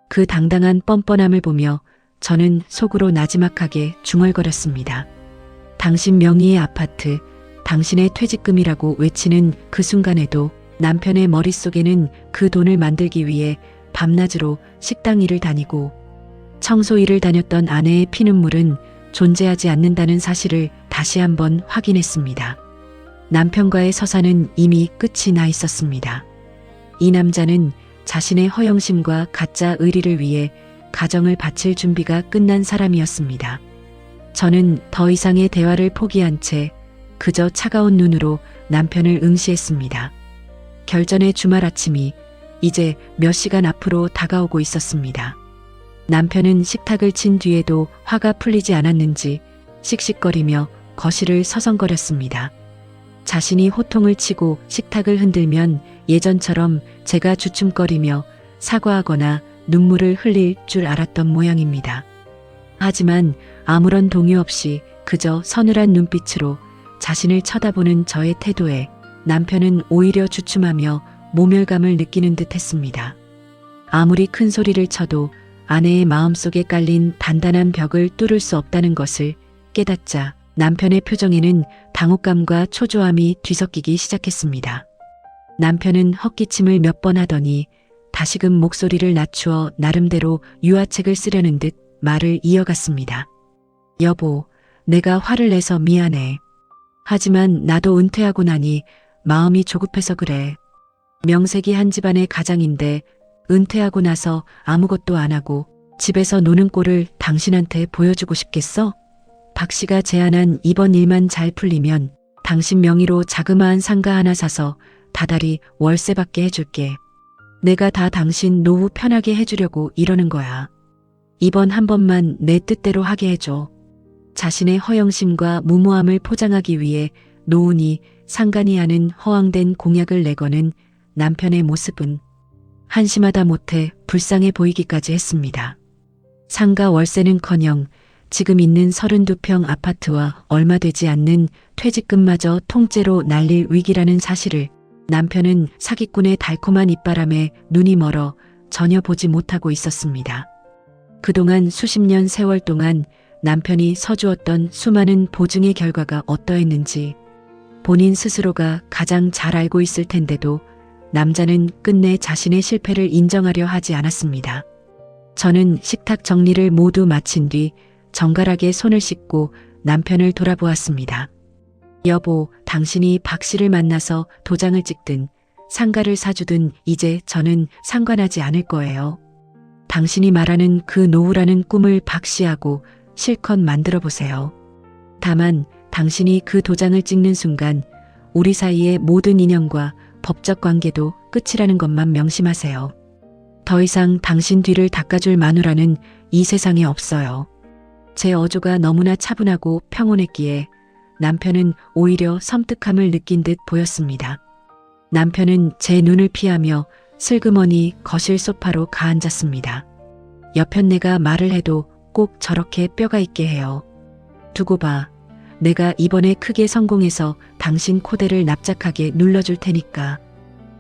그 당당한 뻔뻔함을 보며 저는 속으로 나지막하게 중얼거렸습니다. 당신 명의의 아파트, 당신의 퇴직금이라고 외치는 그 순간에도 남편의 머릿속에는 그 돈을 만들기 위해 밤낮으로 식당 일을 다니고 청소 일을 다녔던 아내의 피눈물은 존재하지 않는다는 사실을 다시 한번 확인했습니다. 남편과의 서사는 이미 끝이 나 있었습니다. 이 남자는 자신의 허영심과 가짜 의리를 위해 가정을 바칠 준비가 끝난 사람이었습니다. 저는 더 이상의 대화를 포기한 채 그저 차가운 눈으로 남편을 응시했습니다. 결전의 주말 아침이 이제 몇 시간 앞으로 다가오고 있었습니다. 남편은 식탁을 친 뒤에도 화가 풀리지 않았는지 씩씩거리며 거실을 서성거렸습니다. 자신이 호통을 치고 식탁을 흔들면 예전처럼 제가 주춤거리며 사과하거나 눈물을 흘릴 줄 알았던 모양입니다. 하지만 아무런 동요 없이 그저 서늘한 눈빛으로 자신을 쳐다보는 저의 태도에 남편은 오히려 주춤하며 모멸감을 느끼는 듯 했습니다. 아무리 큰 소리를 쳐도 아내의 마음속에 깔린 단단한 벽을 뚫을 수 없다는 것을 깨닫자 남편의 표정에는 당혹감과 초조함이 뒤섞이기 시작했습니다. 남편은 헛기침을 몇 번 하더니 다시금 목소리를 낮추어 나름대로 유화책을 쓰려는 듯 말을 이어갔습니다. 여보, 내가 화를 내서 미안해. 하지만 나도 은퇴하고 나니 마음이 조급해서 그래. 명색이 한 집안의 가장인데 은퇴하고 나서 아무것도 안 하고 집에서 노는 꼴을 당신한테 보여주고 싶겠어? 박 씨가 제안한 이번 일만 잘 풀리면 당신 명의로 자그마한 상가 하나 사서 다달이 월세 받게 해줄게. 내가 다 당신 노후 편하게 해주려고 이러는 거야. 이번 한 번만 내 뜻대로 하게 해줘. 자신의 허영심과 무모함을 포장하기 위해 노은이 상간이 하는 허황된 공약을 내거는 남편의 모습은 한심하다 못해 불쌍해 보이기까지 했습니다. 상가 월세는커녕 지금 있는 32평 아파트와 얼마 되지 않는 퇴직금마저 통째로 날릴 위기라는 사실을 남편은 사기꾼의 달콤한 입바람에 눈이 멀어 전혀 보지 못하고 있었습니다. 그동안 수십 년 세월 동안 남편이 서주었던 수많은 보증의 결과가 어떠했는지 본인 스스로가 가장 잘 알고 있을 텐데도 남자는 끝내 자신의 실패를 인정하려 하지 않았습니다. 저는 식탁 정리를 모두 마친 뒤 정갈하게 손을 씻고 남편을 돌아보았습니다. 여보, 당신이 박 씨를 만나서 도장을 찍든 상가를 사주든 이제 저는 상관하지 않을 거예요. 당신이 말하는 그 노후라는 꿈을 박 씨하고 실컷 만들어 보세요. 다만 당신이 그 도장을 찍는 순간 우리 사이의 모든 인연과 법적 관계도 끝이라는 것만 명심하세요. 더 이상 당신 뒤를 닦아줄 마누라는 이 세상에 없어요. 제 어조가 너무나 차분하고 평온했기에 남편은 오히려 섬뜩함을 느낀 듯 보였습니다. 남편은 제 눈을 피하며 슬그머니 거실 소파로 가앉았습니다. 여편네가 말을 해도 꼭 저렇게 뼈가 있게 해요. 두고 봐. 내가 이번에 크게 성공해서 당신 코대를 납작하게 눌러줄 테니까.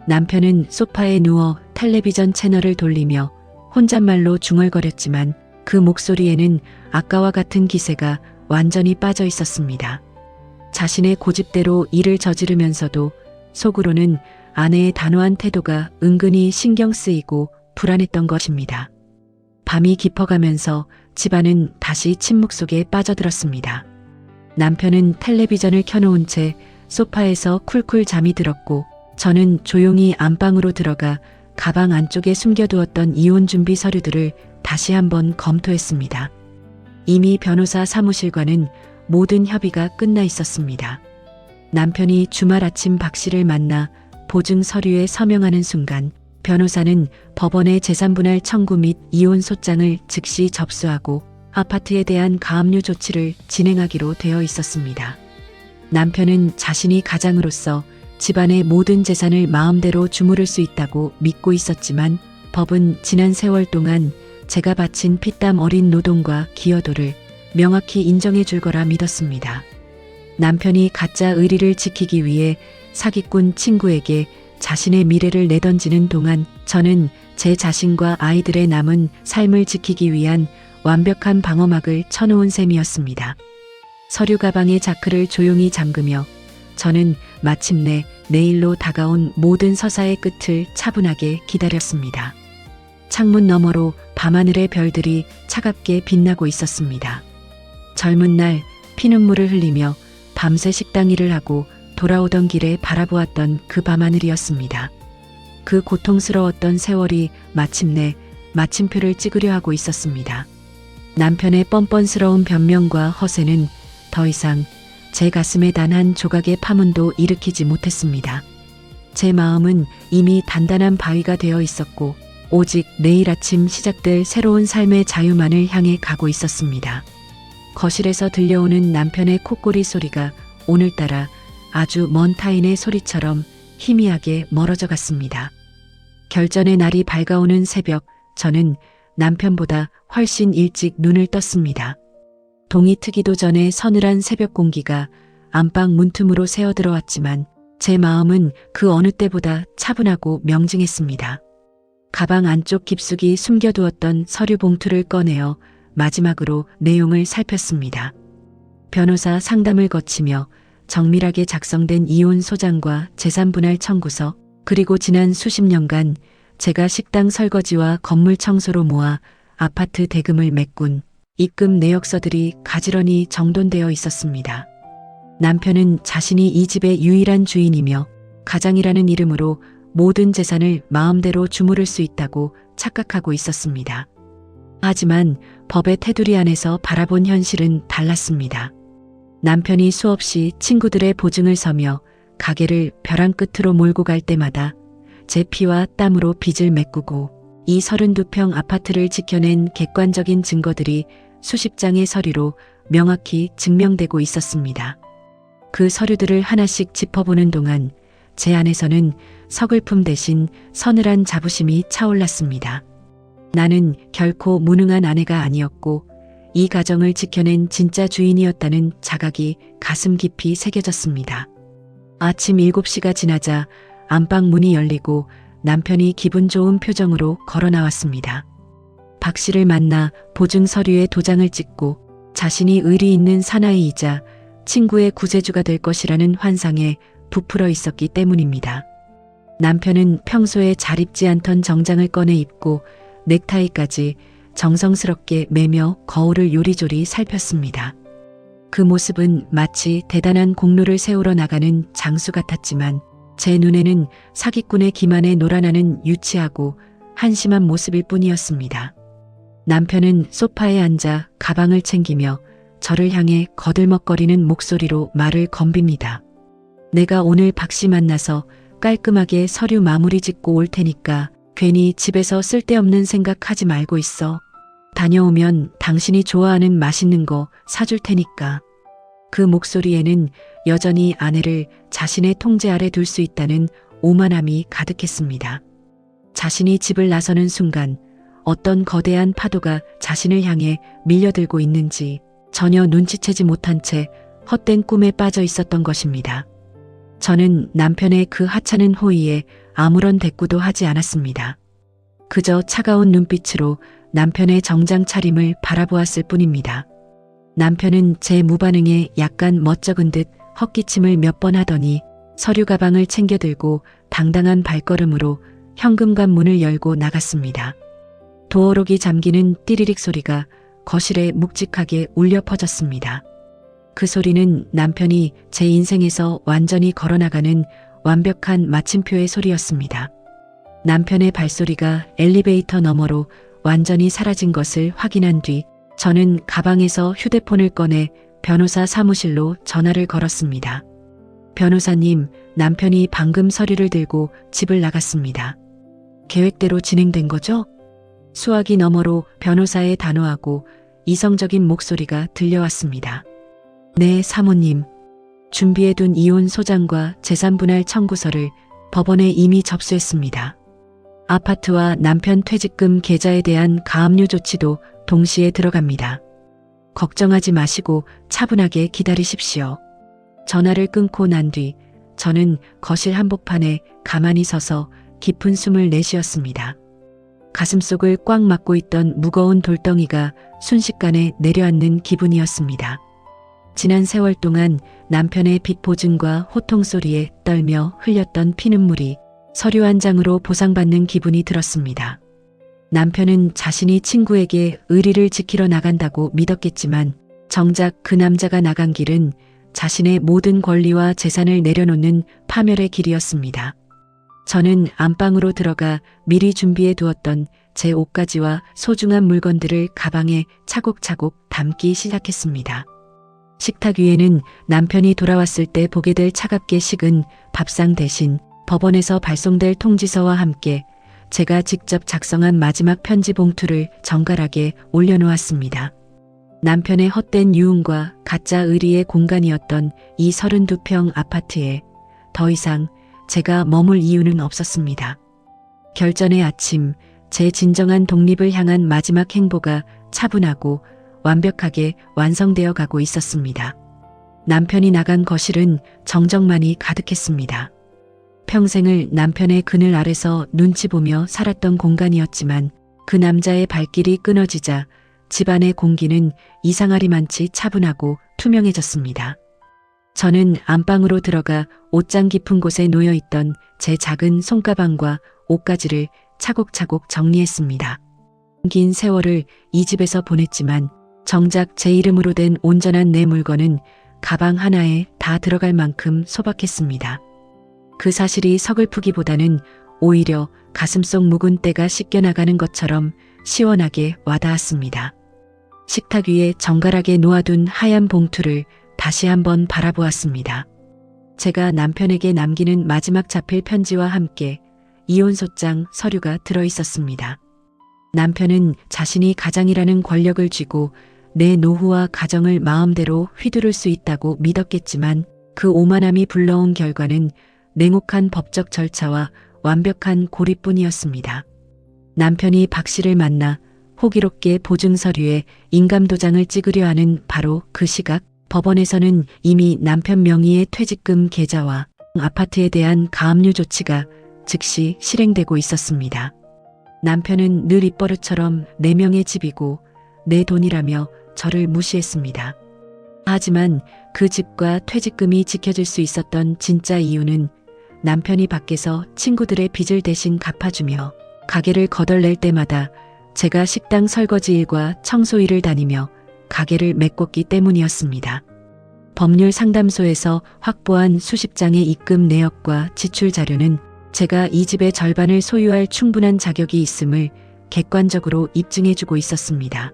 남편은 소파에 누워 텔레비전 채널을 돌리며 혼잣말로 중얼거렸지만 그 목소리에는 아까와 같은 기세가 완전히 빠져 있었습니다. 자신의 고집대로 일을 저지르면서도 속으로는 아내의 단호한 태도가 은근히 신경 쓰이고 불안했던 것입니다. 밤이 깊어가면서 집안은 다시 침묵 속에 빠져들었습니다. 남편은 텔레비전을 켜놓은 채 소파에서 쿨쿨 잠이 들었고 저는 조용히 안방으로 들어가 가방 안쪽에 숨겨두었던 이혼 준비 서류들을 다시 한번 검토했습니다. 이미 변호사 사무실과는 모든 협의가 끝나 있었습니다. 남편이 주말 아침 박 씨를 만나 보증 서류에 서명하는 순간 변호사는 법원의 재산분할 청구 및 이혼 소장을 즉시 접수하고 아파트에 대한 가압류 조치를 진행하기로 되어 있었습니다. 남편은 자신이 가장으로서 집안의 모든 재산을 마음대로 주무를 수 있다고 믿고 있었지만 법은 지난 세월 동안 제가 바친 피땀 어린 노동과 기여도를 명확히 인정해 줄 거라 믿었습니다. 남편이 가짜 의리를 지키기 위해 사기꾼 친구에게 자신의 미래를 내던지는 동안 저는 제 자신과 아이들의 남은 삶을 지키기 위한 완벽한 방어막을 쳐놓은 셈이었습니다. 서류 가방의 자크를 조용히 잠그며 저는 마침내 내일로 다가온 모든 서사의 끝을 차분하게 기다렸습니다. 창문 너머로 밤하늘의 별들이 차갑게 빛나고 있었습니다. 젊은 날 피눈물을 흘리며 밤새 식당 일을 하고 돌아오던 길에 바라보았던 그 밤하늘이었습니다. 그 고통스러웠던 세월이 마침내 마침표를 찍으려 하고 있었습니다. 남편의 뻔뻔스러운 변명과 허세는 더 이상 제 가슴에 단 한 조각의 파문도 일으키지 못했습니다. 제 마음은 이미 단단한 바위가 되어 있었고 오직 내일 아침 시작될 새로운 삶의 자유만을 향해 가고 있었습니다. 거실에서 들려오는 남편의 콧소리 소리가 오늘따라 아주 먼 타인의 소리처럼 희미하게 멀어져 갔습니다. 결전의 날이 밝아오는 새벽, 저는 남편보다 훨씬 일찍 눈을 떴습니다. 동이 트기도 전에 서늘한 새벽 공기가 안방 문틈으로 새어들어왔지만 제 마음은 그 어느 때보다 차분하고 명징했습니다. 가방 안쪽 깊숙이 숨겨두었던 서류 봉투를 꺼내어 마지막으로 내용을 살폈습니다. 변호사 상담을 거치며 정밀하게 작성된 이혼 소장과 재산분할 청구서, 그리고 지난 수십 년간 제가 식당 설거지와 건물 청소로 모아 아파트 대금을 메꾼 입금 내역서들이 가지런히 정돈되어 있었습니다. 남편은 자신이 이 집의 유일한 주인이며 가장이라는 이름으로 모든 재산을 마음대로 주무를 수 있다고 착각하고 있었습니다. 하지만 법의 테두리 안에서 바라본 현실은 달랐습니다. 남편이 수없이 친구들의 보증을 서며 가게를 벼랑 끝으로 몰고 갈 때마다 제 피와 땀으로 빚을 메꾸고 이 32평 아파트를 지켜낸 객관적인 증거들이 수십 장의 서류로 명확히 증명되고 있었습니다. 그 서류들을 하나씩 짚어보는 동안 제 안에서는 서글픔 대신 서늘한 자부심이 차올랐습니다. 나는 결코 무능한 아내가 아니었고 이 가정을 지켜낸 진짜 주인이었다는 자각이 가슴 깊이 새겨졌습니다. 아침 7시가 지나자 안방 문이 열리고 남편이 기분 좋은 표정으로 걸어 나왔습니다. 박 씨를 만나 보증 서류에 도장을 찍고 자신이 의리 있는 사나이이자 친구의 구세주가 될 것이라는 환상에 부풀어 있었기 때문입니다. 남편은 평소에 잘 입지 않던 정장을 꺼내 입고 넥타이까지 정성스럽게 매며 거울을 요리조리 살폈습니다. 그 모습은 마치 대단한 공로를 세우러 나가는 장수 같았지만 제 눈에는 사기꾼의 기만에 놀아나는 유치하고 한심한 모습일 뿐이었습니다. 남편은 소파에 앉아 가방을 챙기며 저를 향해 거들먹거리는 목소리로 말을 건빕니다. 내가 오늘 박 씨 만나서 깔끔하게 서류 마무리 짓고 올 테니까 괜히 집에서 쓸데없는 생각하지 말고 있어. 다녀오면 당신이 좋아하는 맛있는 거 사줄 테니까. 그 목소리에는 여전히 아내를 자신의 통제 아래 둘 수 있다는 오만함이 가득했습니다. 자신이 집을 나서는 순간 어떤 거대한 파도가 자신을 향해 밀려들고 있는지 전혀 눈치채지 못한 채 헛된 꿈에 빠져 있었던 것입니다. 저는 남편의 그 하찮은 호의에 아무런 대꾸도 하지 않았습니다. 그저 차가운 눈빛으로 남편의 정장 차림을 바라보았을 뿐입니다. 남편은 제 무반응에 약간 멋쩍은 듯 헛기침을 몇 번 하더니 서류 가방을 챙겨 들고 당당한 발걸음으로 현금관 문을 열고 나갔습니다. 도어록이 잠기는 띠리릭 소리가 거실에 묵직하게 울려 퍼졌습니다. 그 소리는 남편이 제 인생에서 완전히 걸어나가는 완벽한 마침표의 소리였습니다. 남편의 발소리가 엘리베이터 너머로 완전히 사라진 것을 확인한 뒤 저는 가방에서 휴대폰을 꺼내 변호사 사무실로 전화를 걸었습니다. 변호사님, 남편이 방금 서류를 들고 집을 나갔습니다. 계획대로 진행된 거죠? 수화기 너머로 변호사의 단호하고 이성적인 목소리가 들려왔습니다. 네, 사모님. 준비해둔 이혼 소장과 재산분할 청구서를 법원에 이미 접수했습니다. 아파트와 남편 퇴직금 계좌에 대한 가압류 조치도 동시에 들어갑니다. 걱정하지 마시고 차분하게 기다리십시오. 전화를 끊고 난 뒤 저는 거실 한복판에 가만히 서서 깊은 숨을 내쉬었습니다. 가슴속을 꽉 막고 있던 무거운 돌덩이가 순식간에 내려앉는 기분이었습니다. 지난 세월 동안 남편의 빚 보증과 호통 소리에 떨며 흘렸던 피눈물이 서류 한 장으로 보상받는 기분이 들었습니다. 남편은 자신이 친구에게 의리를 지키러 나간다고 믿었겠지만 정작 그 남자가 나간 길은 자신의 모든 권리와 재산을 내려놓는 파멸의 길이었습니다. 저는 안방으로 들어가 미리 준비해 두었던 제 옷가지와 소중한 물건들을 가방에 차곡차곡 담기 시작했습니다. 식탁 위에는 남편이 돌아왔을 때 보게 될 차갑게 식은 밥상 대신 법원에서 발송될 통지서와 함께 제가 직접 작성한 마지막 편지 봉투를 정갈하게 올려놓았습니다. 남편의 헛된 유흥과 가짜 의리의 공간이었던 이 32평 아파트에 더 이상 제가 머물 이유는 없었습니다. 결전의 아침, 제 진정한 독립을 향한 마지막 행보가 차분하고 완벽하게 완성되어 가고 있었습니다. 남편이 나간 거실은 정적만이 가득했습니다. 평생을 남편의 그늘 아래서 눈치 보며 살았던 공간이었지만 그 남자의 발길이 끊어지자 집안의 공기는 이상하리만치 차분하고 투명해졌습니다. 저는 안방으로 들어가 옷장 깊은 곳에 놓여있던 제 작은 손가방과 옷가지를 차곡차곡 정리했습니다. 긴 세월을 이 집에서 보냈지만 정작 제 이름으로 된 온전한 내 물건은 가방 하나에 다 들어갈 만큼 소박했습니다. 그 사실이 서글프기보다는 오히려 가슴속 묵은 때가 씻겨나가는 것처럼 시원하게 와닿았습니다. 식탁 위에 정갈하게 놓아둔 하얀 봉투를 다시 한번 바라보았습니다. 제가 남편에게 남기는 마지막 자필 편지와 함께 이혼소장 서류가 들어 있었습니다. 남편은 자신이 가장이라는 권력을 쥐고 내 노후와 가정을 마음대로 휘두를 수 있다고 믿었겠지만 그 오만함이 불러온 결과는 냉혹한 법적 절차와 완벽한 고립뿐이었습니다. 남편이 박 씨를 만나 호기롭게 보증 서류에 인감도장을 찍으려 하는 바로 그 시각, 법원에서는 이미 남편 명의의 퇴직금 계좌와 아파트에 대한 가압류 조치가 즉시 실행되고 있었습니다. 남편은 늘 입버릇처럼 내 명의 집이고 내 돈이라며 저를 무시했습니다. 하지만 그 집과 퇴직금이 지켜질 수 있었던 진짜 이유는 남편이 밖에서 친구들의 빚을 대신 갚아주며 가게를 거덜낼 때마다 제가 식당 설거지 일과 청소 일을 다니며 가게를 메꿨기 때문이었습니다. 법률 상담소에서 확보한 수십 장의 입금 내역과 지출 자료는 제가 이 집의 절반을 소유할 충분한 자격이 있음을 객관적으로 입증해주고 있었습니다.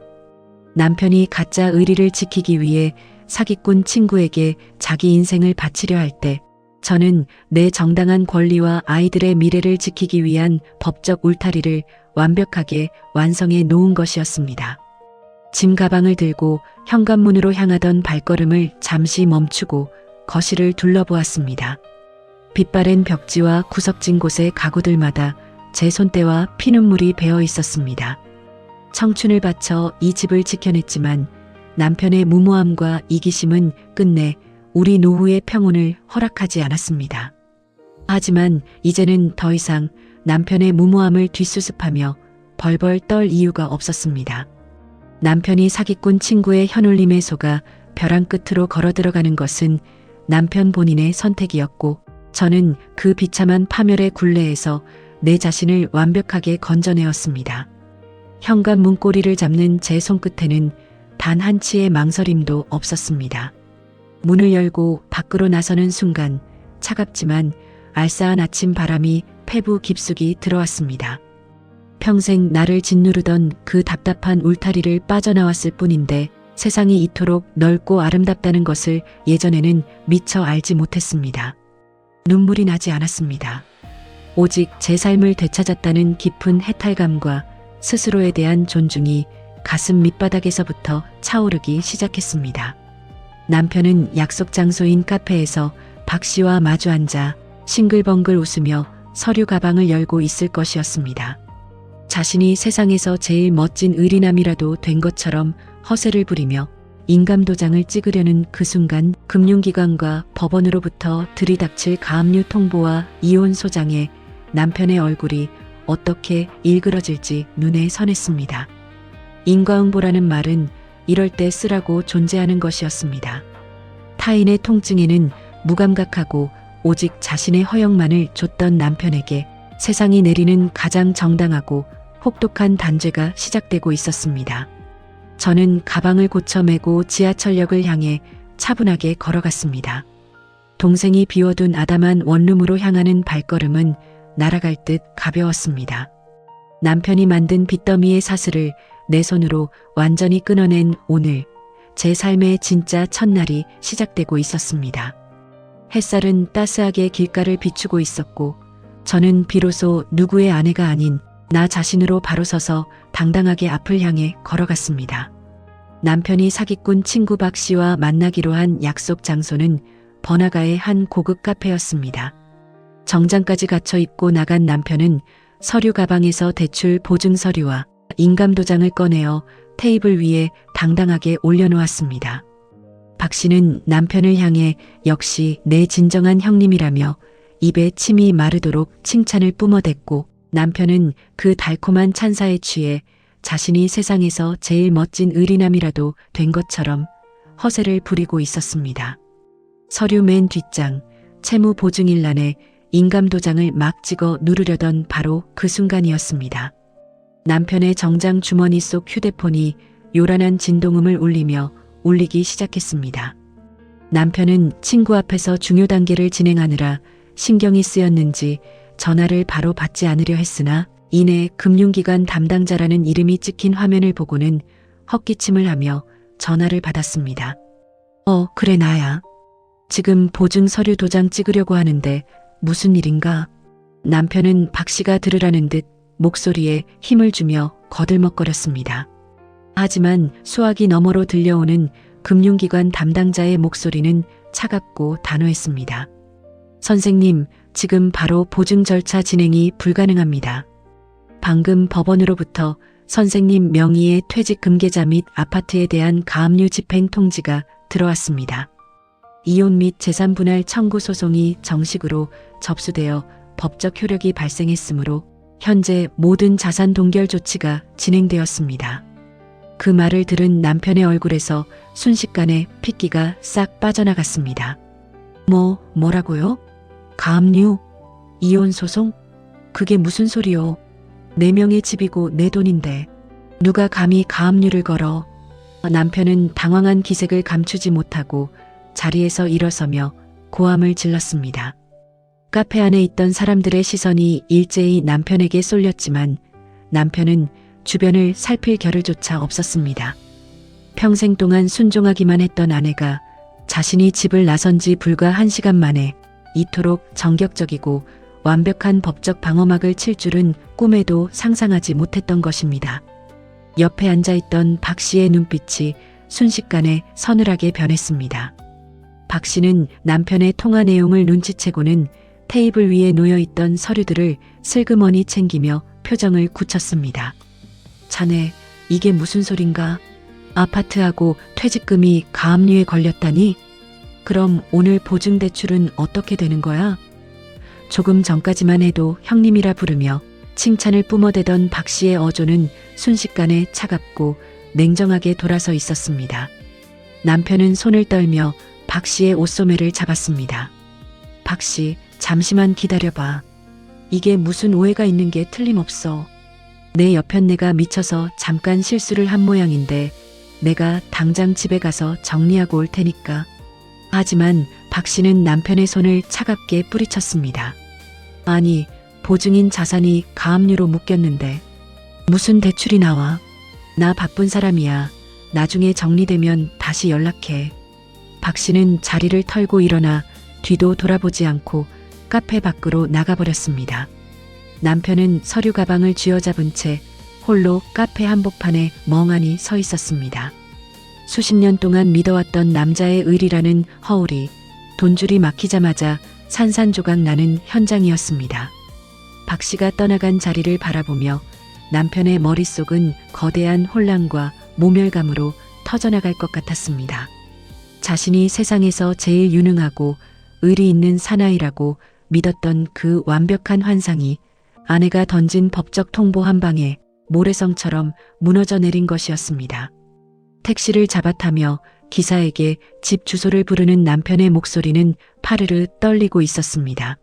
남편이 가짜 의리를 지키기 위해 사기꾼 친구에게 자기 인생을 바치려 할 때 저는 내 정당한 권리와 아이들의 미래를 지키기 위한 법적 울타리를 완벽하게 완성해 놓은 것이었습니다. 짐 가방을 들고 현관문으로 향하던 발걸음을 잠시 멈추고 거실을 둘러보았습니다. 빛바랜 벽지와 구석진 곳의 가구들마다 제 손때와 피눈물이 배어 있었습니다. 청춘을 바쳐 이 집을 지켜냈지만 남편의 무모함과 이기심은 끝내 우리 노후의 평온을 허락하지 않았습니다. 하지만 이제는 더 이상 남편의 무모함을 뒷수습하며 벌벌 떨 이유가 없었습니다. 남편이 사기꾼 친구의 현울림에 속아 벼랑 끝으로 걸어 들어가는 것은 남편 본인의 선택이었고 저는 그 비참한 파멸의 굴레에서 내 자신을 완벽하게 건져내었습니다. 현관문 꼬리를 잡는 제 손끝에는 단 한치의 망설임도 없었습니다. 문을 열고 밖으로 나서는 순간 차갑지만 알싸한 아침 바람이 폐부 깊숙이 들어왔습니다. 평생 나를 짓누르던 그 답답한 울타리를 빠져나왔을 뿐인데 세상이 이토록 넓고 아름답다는 것을 예전에는 미처 알지 못했습니다. 눈물이 나지 않았습니다. 오직 제 삶을 되찾았다는 깊은 해탈감과 스스로에 대한 존중이 가슴 밑바닥에서부터 차오르기 시작했습니다. 남편은 약속 장소인 카페에서 박 씨와 마주 앉아 싱글벙글 웃으며 서류 가방을 열고 있을 것이었습니다. 자신이 세상에서 제일 멋진 의리남이라도 된 것처럼 허세를 부리며 인감도장을 찍으려는 그 순간 금융기관과 법원으로부터 들이닥칠 가압류 통보와 이혼 소장에 남편의 얼굴이 어떻게 일그러질지 눈에 선했습니다. 인과응보라는 말은 이럴 때 쓰라고 존재하는 것이었습니다. 타인의 통증에는 무감각하고 오직 자신의 허영만을 줬던 남편에게 세상이 내리는 가장 정당하고 혹독한 단죄가 시작되고 있었습니다. 저는 가방을 고쳐 메고 지하철역을 향해 차분하게 걸어갔습니다. 동생이 비워둔 아담한 원룸으로 향하는 발걸음은 날아갈 듯 가벼웠습니다. 남편이 만든 빚더미의 사슬을 내 손으로 완전히 끊어낸 오늘, 제 삶의 진짜 첫날이 시작되고 있었습니다. 햇살은 따스하게 길가를 비추고 있었고 저는 비로소 누구의 아내가 아닌 나 자신으로 바로 서서 당당하게 앞을 향해 걸어갔습니다. 남편이 사기꾼 친구 박 씨와 만나기로 한 약속 장소는 번화가의 한 고급 카페였습니다. 정장까지 갖춰 입고 나간 남편은 서류 가방에서 대출 보증 서류와 인감도장을 꺼내어 테이블 위에 당당하게 올려놓았습니다. 박 씨는 남편을 향해 역시 내 진정한 형님이라며 입에 침이 마르도록 칭찬을 뿜어댔고 남편은 그 달콤한 찬사에 취해 자신이 세상에서 제일 멋진 의리남이라도 된 것처럼 허세를 부리고 있었습니다. 서류 맨 뒷장, 채무 보증일란에 인감도장을 막 찍어 누르려던 바로 그 순간이었습니다. 남편의 정장 주머니 속 휴대폰이 요란한 진동음을 울리며 울리기 시작했습니다. 남편은 친구 앞에서 중요 단계를 진행하느라 신경이 쓰였는지 전화를 바로 받지 않으려 했으나 이내 금융기관 담당자라는 이름이 찍힌 화면을 보고는 헛기침을 하며 전화를 받았습니다. 그래 나야. 지금 보증 서류 도장 찍으려고 하는데 무슨 일인가? 남편은 박 씨가 들으라는 듯 목소리에 힘을 주며 거들먹거렸습니다. 하지만 수화기 너머로 들려오는 금융기관 담당자의 목소리는 차갑고 단호했습니다. 선생님, 지금 바로 보증 절차 진행이 불가능합니다. 방금 법원으로부터 선생님 명의의 퇴직 금계자 및 아파트에 대한 가압류 집행 통지가 들어왔습니다. 이혼 및 재산 분할 청구 소송이 정식으로 접수되어 법적 효력이 발생했으므로 현재 모든 자산 동결 조치가 진행되었습니다. 그 말을 들은 남편의 얼굴에서 순식간에 핏기가 싹 빠져나갔습니다. 뭐라고요? 가압류? 이혼 소송? 그게 무슨 소리요? 내 명의 집이고 내 돈인데 누가 감히 가압류를 걸어? 남편은 당황한 기색을 감추지 못하고 자리에서 일어서며 고함을 질렀습니다. 카페 안에 있던 사람들의 시선이 일제히 남편에게 쏠렸지만 남편은 주변을 살필 겨를조차 없었습니다. 평생 동안 순종하기만 했던 아내가 자신이 집을 나선 지 불과 1시간 만에 이토록 정격적이고 완벽한 법적 방어막을 칠 줄은 꿈에도 상상하지 못했던 것입니다. 옆에 앉아있던 박 씨의 눈빛이 순식간에 서늘하게 변했습니다. 박 씨는 남편의 통화 내용을 눈치채고는 테이블 위에 놓여있던 서류들을 슬그머니 챙기며 표정을 굳혔습니다. 자네, 이게 무슨 소린가? 아파트하고 퇴직금이 가압류에 걸렸다니? 그럼 오늘 보증대출은 어떻게 되는 거야? 조금 전까지만 해도 형님이라 부르며 칭찬을 뿜어대던 박 씨의 어조는 순식간에 차갑고 냉정하게 돌아서 있었습니다. 남편은 손을 떨며 박 씨의 옷소매를 잡았습니다. 박 씨, 잠시만 기다려봐. 이게 무슨 오해가 있는 게 틀림없어. 내 여편네가 미쳐서 잠깐 실수를 한 모양인데 내가 당장 집에 가서 정리하고 올 테니까. 하지만 박 씨는 남편의 손을 차갑게 뿌리쳤습니다. 아니, 보증인 자산이 가압류로 묶였는데 무슨 대출이 나와? 나 바쁜 사람이야. 나중에 정리되면 다시 연락해. 박 씨는 자리를 털고 일어나 뒤도 돌아보지 않고 카페 밖으로 나가버렸습니다. 남편은 서류 가방을 쥐어잡은 채 홀로 카페 한복판에 멍하니 서 있었습니다. 수십 년 동안 믿어왔던 남자의 의리라는 허울이 돈줄이 막히자마자 산산조각 나는 현장이었습니다. 박 씨가 떠나간 자리를 바라보며 남편의 머릿속은 거대한 혼란과 모멸감으로 터져나갈 것 같았습니다. 자신이 세상에서 제일 유능하고 의리 있는 사나이라고 믿었던 그 완벽한 환상이 아내가 던진 법적 통보 한 방에 모래성처럼 무너져 내린 것이었습니다. 택시를 잡아타며 기사에게 집 주소를 부르는 남편의 목소리는 파르르 떨리고 있었습니다.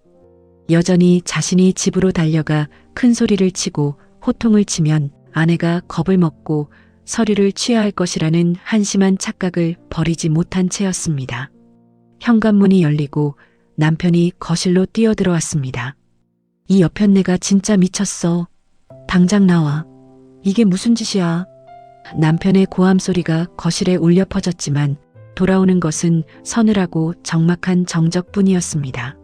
여전히 자신이 집으로 달려가 큰 소리를 치고 호통을 치면 아내가 겁을 먹고 서류를 취하할 것이라는 한심한 착각을 버리지 못한 채였습니다. 현관문이 열리고 남편이 거실로 뛰어들어왔습니다. 이 여편네가 진짜 미쳤어. 당장 나와. 이게 무슨 짓이야. 남편의 고함 소리가 거실에 울려 퍼졌지만 돌아오는 것은 서늘하고 적막한 정적뿐이었습니다.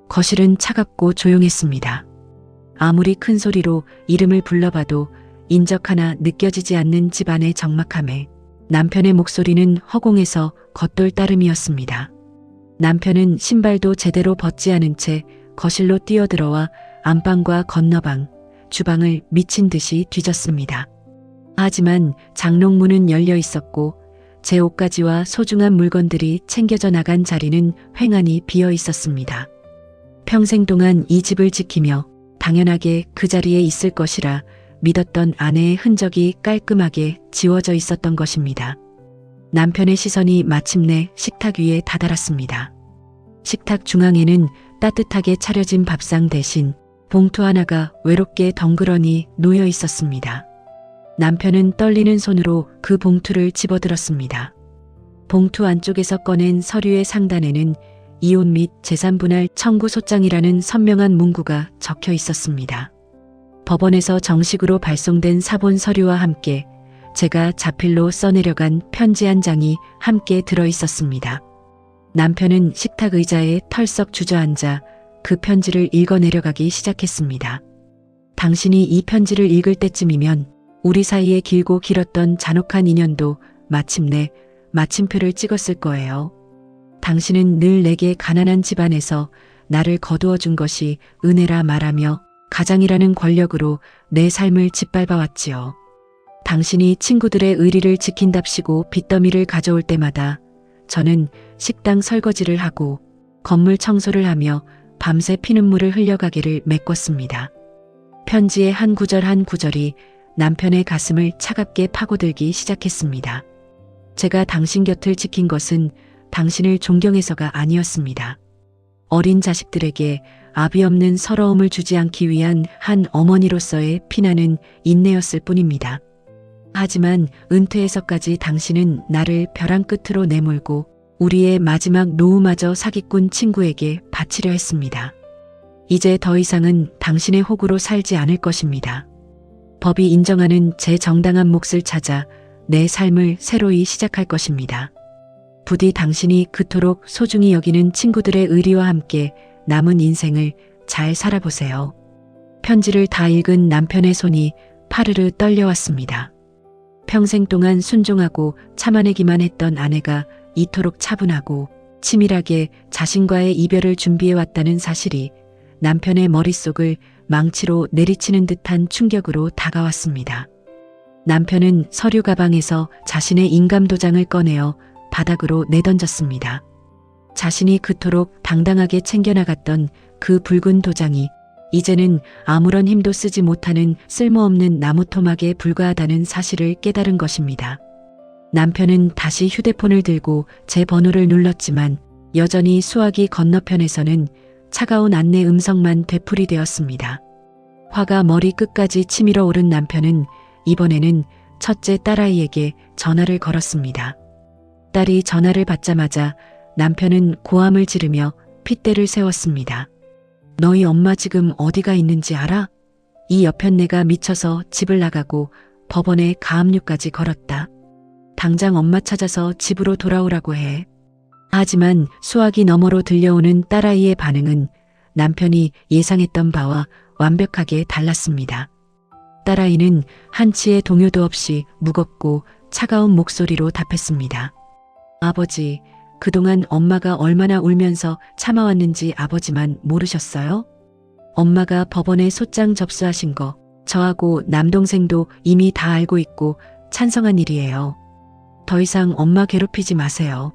거실은 차갑고 조용했습니다. 아무리 큰 소리로 이름을 불러봐도 인적 하나 느껴지지 않는 집안의 적막함에 남편의 목소리는 허공에서 겉돌 따름이었습니다. 남편은 신발도 제대로 벗지 않은 채 거실로 뛰어들어와 안방과 건너방, 주방을 미친 듯이 뒤졌습니다. 하지만 장롱문은 열려 있었고 제 옷가지와 소중한 물건들이 챙겨져 나간 자리는 횡하니 비어 있었습니다. 평생 동안 이 집을 지키며 당연하게 그 자리에 있을 것이라 믿었던 아내의 흔적이 깔끔하게 지워져 있었던 것입니다. 남편의 시선이 마침내 식탁 위에 다다랐습니다. 식탁 중앙에는 따뜻하게 차려진 밥상 대신 봉투 하나가 외롭게 덩그러니 놓여 있었습니다. 남편은 떨리는 손으로 그 봉투를 집어들었습니다. 봉투 안쪽에서 꺼낸 서류의 상단에는 이혼 및 재산분할 청구 소장이라는 선명한 문구가 적혀 있었습니다. 법원에서 정식으로 발송된 사본 서류와 함께 제가 자필로 써내려간 편지 한 장이 함께 들어 있었습니다. 남편은 식탁 의자에 털썩 주저앉아 그 편지를 읽어내려가기 시작했습니다. 당신이 이 편지를 읽을 때쯤이면 우리 사이에 길고 길었던 잔혹한 인연도 마침내 마침표를 찍었을 거예요. 당신은 늘 내게 가난한 집안에서 나를 거두어 준 것이 은혜라 말하며 가장이라는 권력으로 내 삶을 짓밟아왔지요. 당신이 친구들의 의리를 지킨답시고 빚더미를 가져올 때마다 저는 식당 설거지를 하고 건물 청소를 하며 밤새 피눈물을 흘려가기를 메꿨습니다. 편지의 한 구절 한 구절이 남편의 가슴을 차갑게 파고들기 시작했습니다. 제가 당신 곁을 지킨 것은 당신을 존경해서가 아니었습니다. 어린 자식들에게 아비 없는 서러움을 주지 않기 위한 한 어머니로서의 피나는 인내였을 뿐입니다. 하지만 은퇴해서까지 당신은 나를 벼랑 끝으로 내몰고 우리의 마지막 노후마저 사기꾼 친구에게 바치려 했습니다. 이제 더 이상은 당신의 호구로 살지 않을 것입니다. 법이 인정하는 제 정당한 몫을 찾아 내 삶을 새로이 시작할 것입니다. 부디 당신이 그토록 소중히 여기는 친구들의 의리와 함께 남은 인생을 잘 살아보세요. 편지를 다 읽은 남편의 손이 파르르 떨려왔습니다. 평생 동안 순종하고 참아내기만 했던 아내가 이토록 차분하고 치밀하게 자신과의 이별을 준비해왔다는 사실이 남편의 머릿속을 망치로 내리치는 듯한 충격으로 다가왔습니다. 남편은 서류 가방에서 자신의 인감도장을 꺼내어 바닥으로 내던졌습니다. 자신이 그토록 당당하게 챙겨나갔던 그 붉은 도장이 이제는 아무런 힘도 쓰지 못하는 쓸모없는 나무 토막에 불과하다는 사실을 깨달은 것입니다. 남편은 다시 휴대폰을 들고 제 번호를 눌렀지만 여전히 수화기 건너편에서는 차가운 안내 음성만 되풀이되었습니다. 화가 머리 끝까지 치밀어 오른 남편은 이번에는 첫째 딸아이에게 전화를 걸었습니다. 딸이 전화를 받자마자 남편은 고함을 지르며 핏대를 세웠습니다. 너희 엄마 지금 어디가 있는지 알아? 이 여편네가 미쳐서 집을 나가고 법원에 가압류까지 걸었다. 당장 엄마 찾아서 집으로 돌아오라고 해. 하지만 수화기 너머로 들려오는 딸아이의 반응은 남편이 예상했던 바와 완벽하게 달랐습니다. 딸아이는 한치의 동요도 없이 무겁고 차가운 목소리로 답했습니다. 아버지, 그동안 엄마가 얼마나 울면서 참아왔는지 아버지만 모르셨어요? 엄마가 법원에 소장 접수하신 거 저하고 남동생도 이미 다 알고 있고 찬성한 일이에요. 더 이상 엄마 괴롭히지 마세요.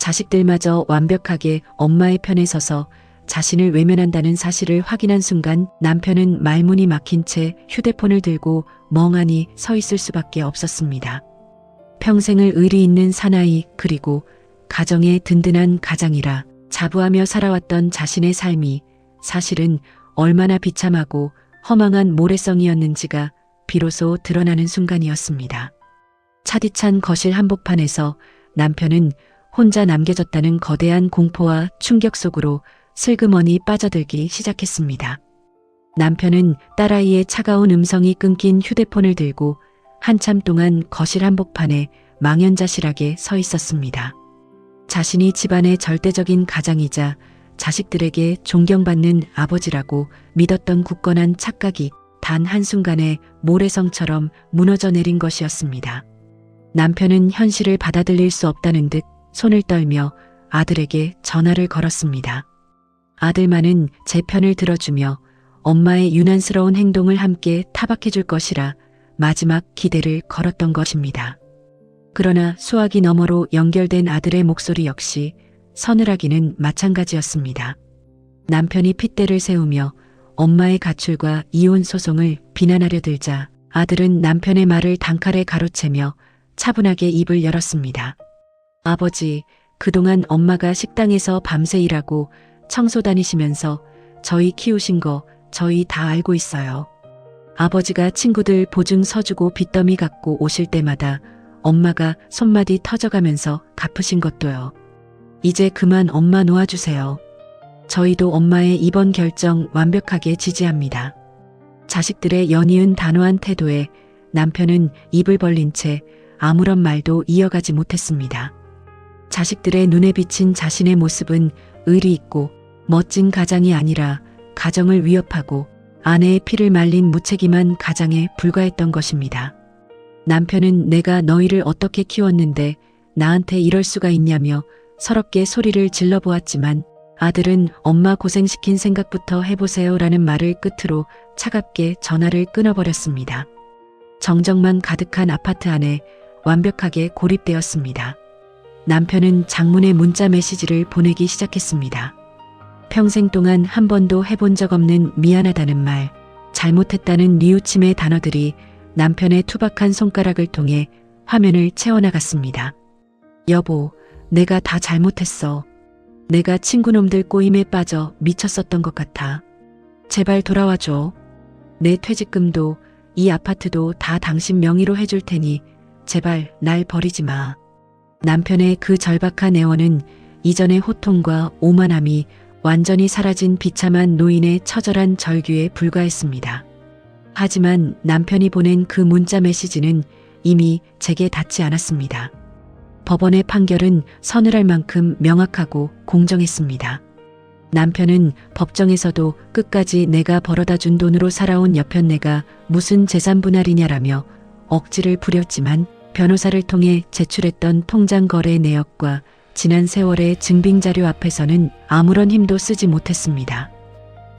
자식들마저 완벽하게 엄마의 편에 서서 자신을 외면한다는 사실을 확인한 순간 남편은 말문이 막힌 채 휴대폰을 들고 멍하니 서 있을 수밖에 없었습니다. 평생을 의리 있는 사나이 그리고 가정의 든든한 가장이라 자부하며 살아왔던 자신의 삶이 사실은 얼마나 비참하고 허망한 모래성이었는지가 비로소 드러나는 순간이었습니다. 차디찬 거실 한복판에서 남편은 혼자 남겨졌다는 거대한 공포와 충격 속으로 슬그머니 빠져들기 시작했습니다. 남편은 딸아이의 차가운 음성이 끊긴 휴대폰을 들고 한참 동안 거실 한복판에 망연자실하게 서 있었습니다. 자신이 집안의 절대적인 가장이자 자식들에게 존경받는 아버지라고 믿었던 굳건한 착각이 단 한순간에 모래성처럼 무너져 내린 것이었습니다. 남편은 현실을 받아들일 수 없다는 듯 손을 떨며 아들에게 전화를 걸었습니다. 아들만은 제 편을 들어주며 엄마의 유난스러운 행동을 함께 타박해 줄 것이라 마지막 기대를 걸었던 것입니다. 그러나 수화기 너머로 연결된 아들의 목소리 역시 서늘하기는 마찬가지였습니다. 남편이 핏대를 세우며 엄마의 가출과 이혼 소송을 비난하려 들자 아들은 남편의 말을 단칼에 가로채며 차분하게 입을 열었습니다. 아버지, 그동안 엄마가 식당에서 밤새 일하고 청소 다니시면서 저희 키우신 거 저희 다 알고 있어요. 아버지가 친구들 보증 서주고 빚더미 갖고 오실 때마다 엄마가 손마디 터져가면서 갚으신 것도요. 이제 그만 엄마 놓아주세요. 저희도 엄마의 이번 결정 완벽하게 지지합니다. 자식들의 연이은 단호한 태도에 남편은 입을 벌린 채 아무런 말도 이어가지 못했습니다. 자식들의 눈에 비친 자신의 모습은 의리 있고 멋진 가장이 아니라 가정을 위협하고 아내의 피를 말린 무책임한 가장에 불과했던 것입니다. 남편은 내가 너희를 어떻게 키웠는데 나한테 이럴 수가 있냐며 서럽게 소리를 질러보았지만 아들은 엄마 고생시킨 생각부터 해보세요라는 말을 끝으로 차갑게 전화를 끊어버렸습니다. 정적만 가득한 아파트 안에 완벽하게 고립되었습니다. 남편은 장문의 문자 메시지를 보내기 시작했습니다. 평생 동안 한 번도 해본 적 없는 미안하다는 말, 잘못했다는 뉘우침의 단어들이 남편의 투박한 손가락을 통해 화면을 채워나갔습니다. 여보, 내가 다 잘못했어. 내가 친구놈들 꼬임에 빠져 미쳤었던 것 같아. 제발 돌아와줘. 내 퇴직금도 이 아파트도 다 당신 명의로 해줄 테니 제발 날 버리지 마. 남편의 그 절박한 애원은 이전의 호통과 오만함이 완전히 사라진 비참한 노인의 처절한 절규에 불과했습니다. 하지만 남편이 보낸 그 문자 메시지는 이미 제게 닿지 않았습니다. 법원의 판결은 서늘할 만큼 명확하고 공정했습니다. 남편은 법정에서도 끝까지 내가 벌어다 준 돈으로 살아온 여편네가 무슨 재산 분할이냐라며 억지를 부렸지만 변호사를 통해 제출했던 통장 거래 내역과 지난 세월의 증빙자료 앞에서는 아무런 힘도 쓰지 못했습니다.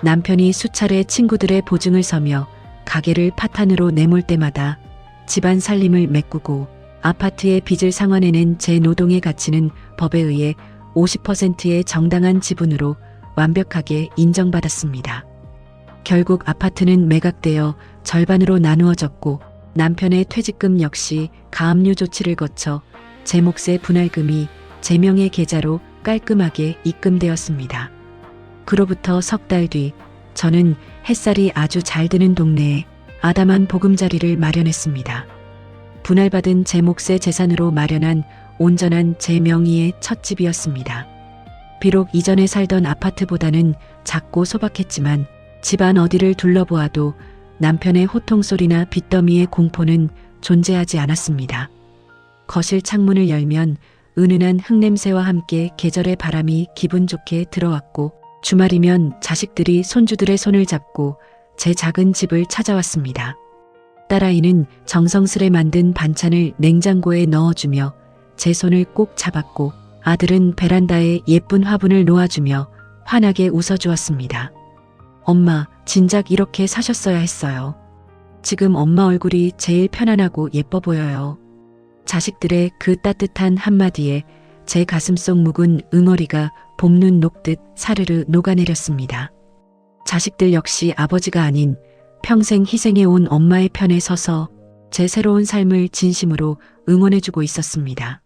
남편이 수차례 친구들의 보증을 서며 가게를 파탄으로 내몰 때마다 집안 살림을 메꾸고 아파트의 빚을 상환해낸 제 노동의 가치는 법에 의해 50%의 정당한 지분으로 완벽하게 인정받았습니다. 결국 아파트는 매각되어 절반으로 나누어졌고 남편의 퇴직금 역시 가압류 조치를 거쳐 제 몫의 분할금이 제 명의 계좌로 깔끔하게 입금되었습니다. 그로부터 석 달 뒤 저는 햇살이 아주 잘 드는 동네에 아담한 보금자리를 마련했습니다. 분할받은 제 몫의 재산으로 마련한 온전한 제 명의의 첫 집이었습니다. 비록 이전에 살던 아파트보다는 작고 소박했지만 집안 어디를 둘러보아도 남편의 호통소리나 빚더미의 공포는 존재하지 않았습니다. 거실 창문을 열면 은은한 흙냄새와 함께 계절의 바람이 기분 좋게 들어왔고 주말이면 자식들이 손주들의 손을 잡고 제 작은 집을 찾아왔습니다. 딸아이는 정성스레 만든 반찬을 냉장고에 넣어주며 제 손을 꼭 잡았고 아들은 베란다에 예쁜 화분을 놓아주며 환하게 웃어주었습니다. 엄마, 진작 이렇게 사셨어야 했어요. 지금 엄마 얼굴이 제일 편안하고 예뻐 보여요. 자식들의 그 따뜻한 한마디에 제 가슴속 묵은 응어리가 봄눈 녹듯 사르르 녹아내렸습니다. 자식들 역시 아버지가 아닌 평생 희생해온 엄마의 편에 서서 제 새로운 삶을 진심으로 응원해주고 있었습니다.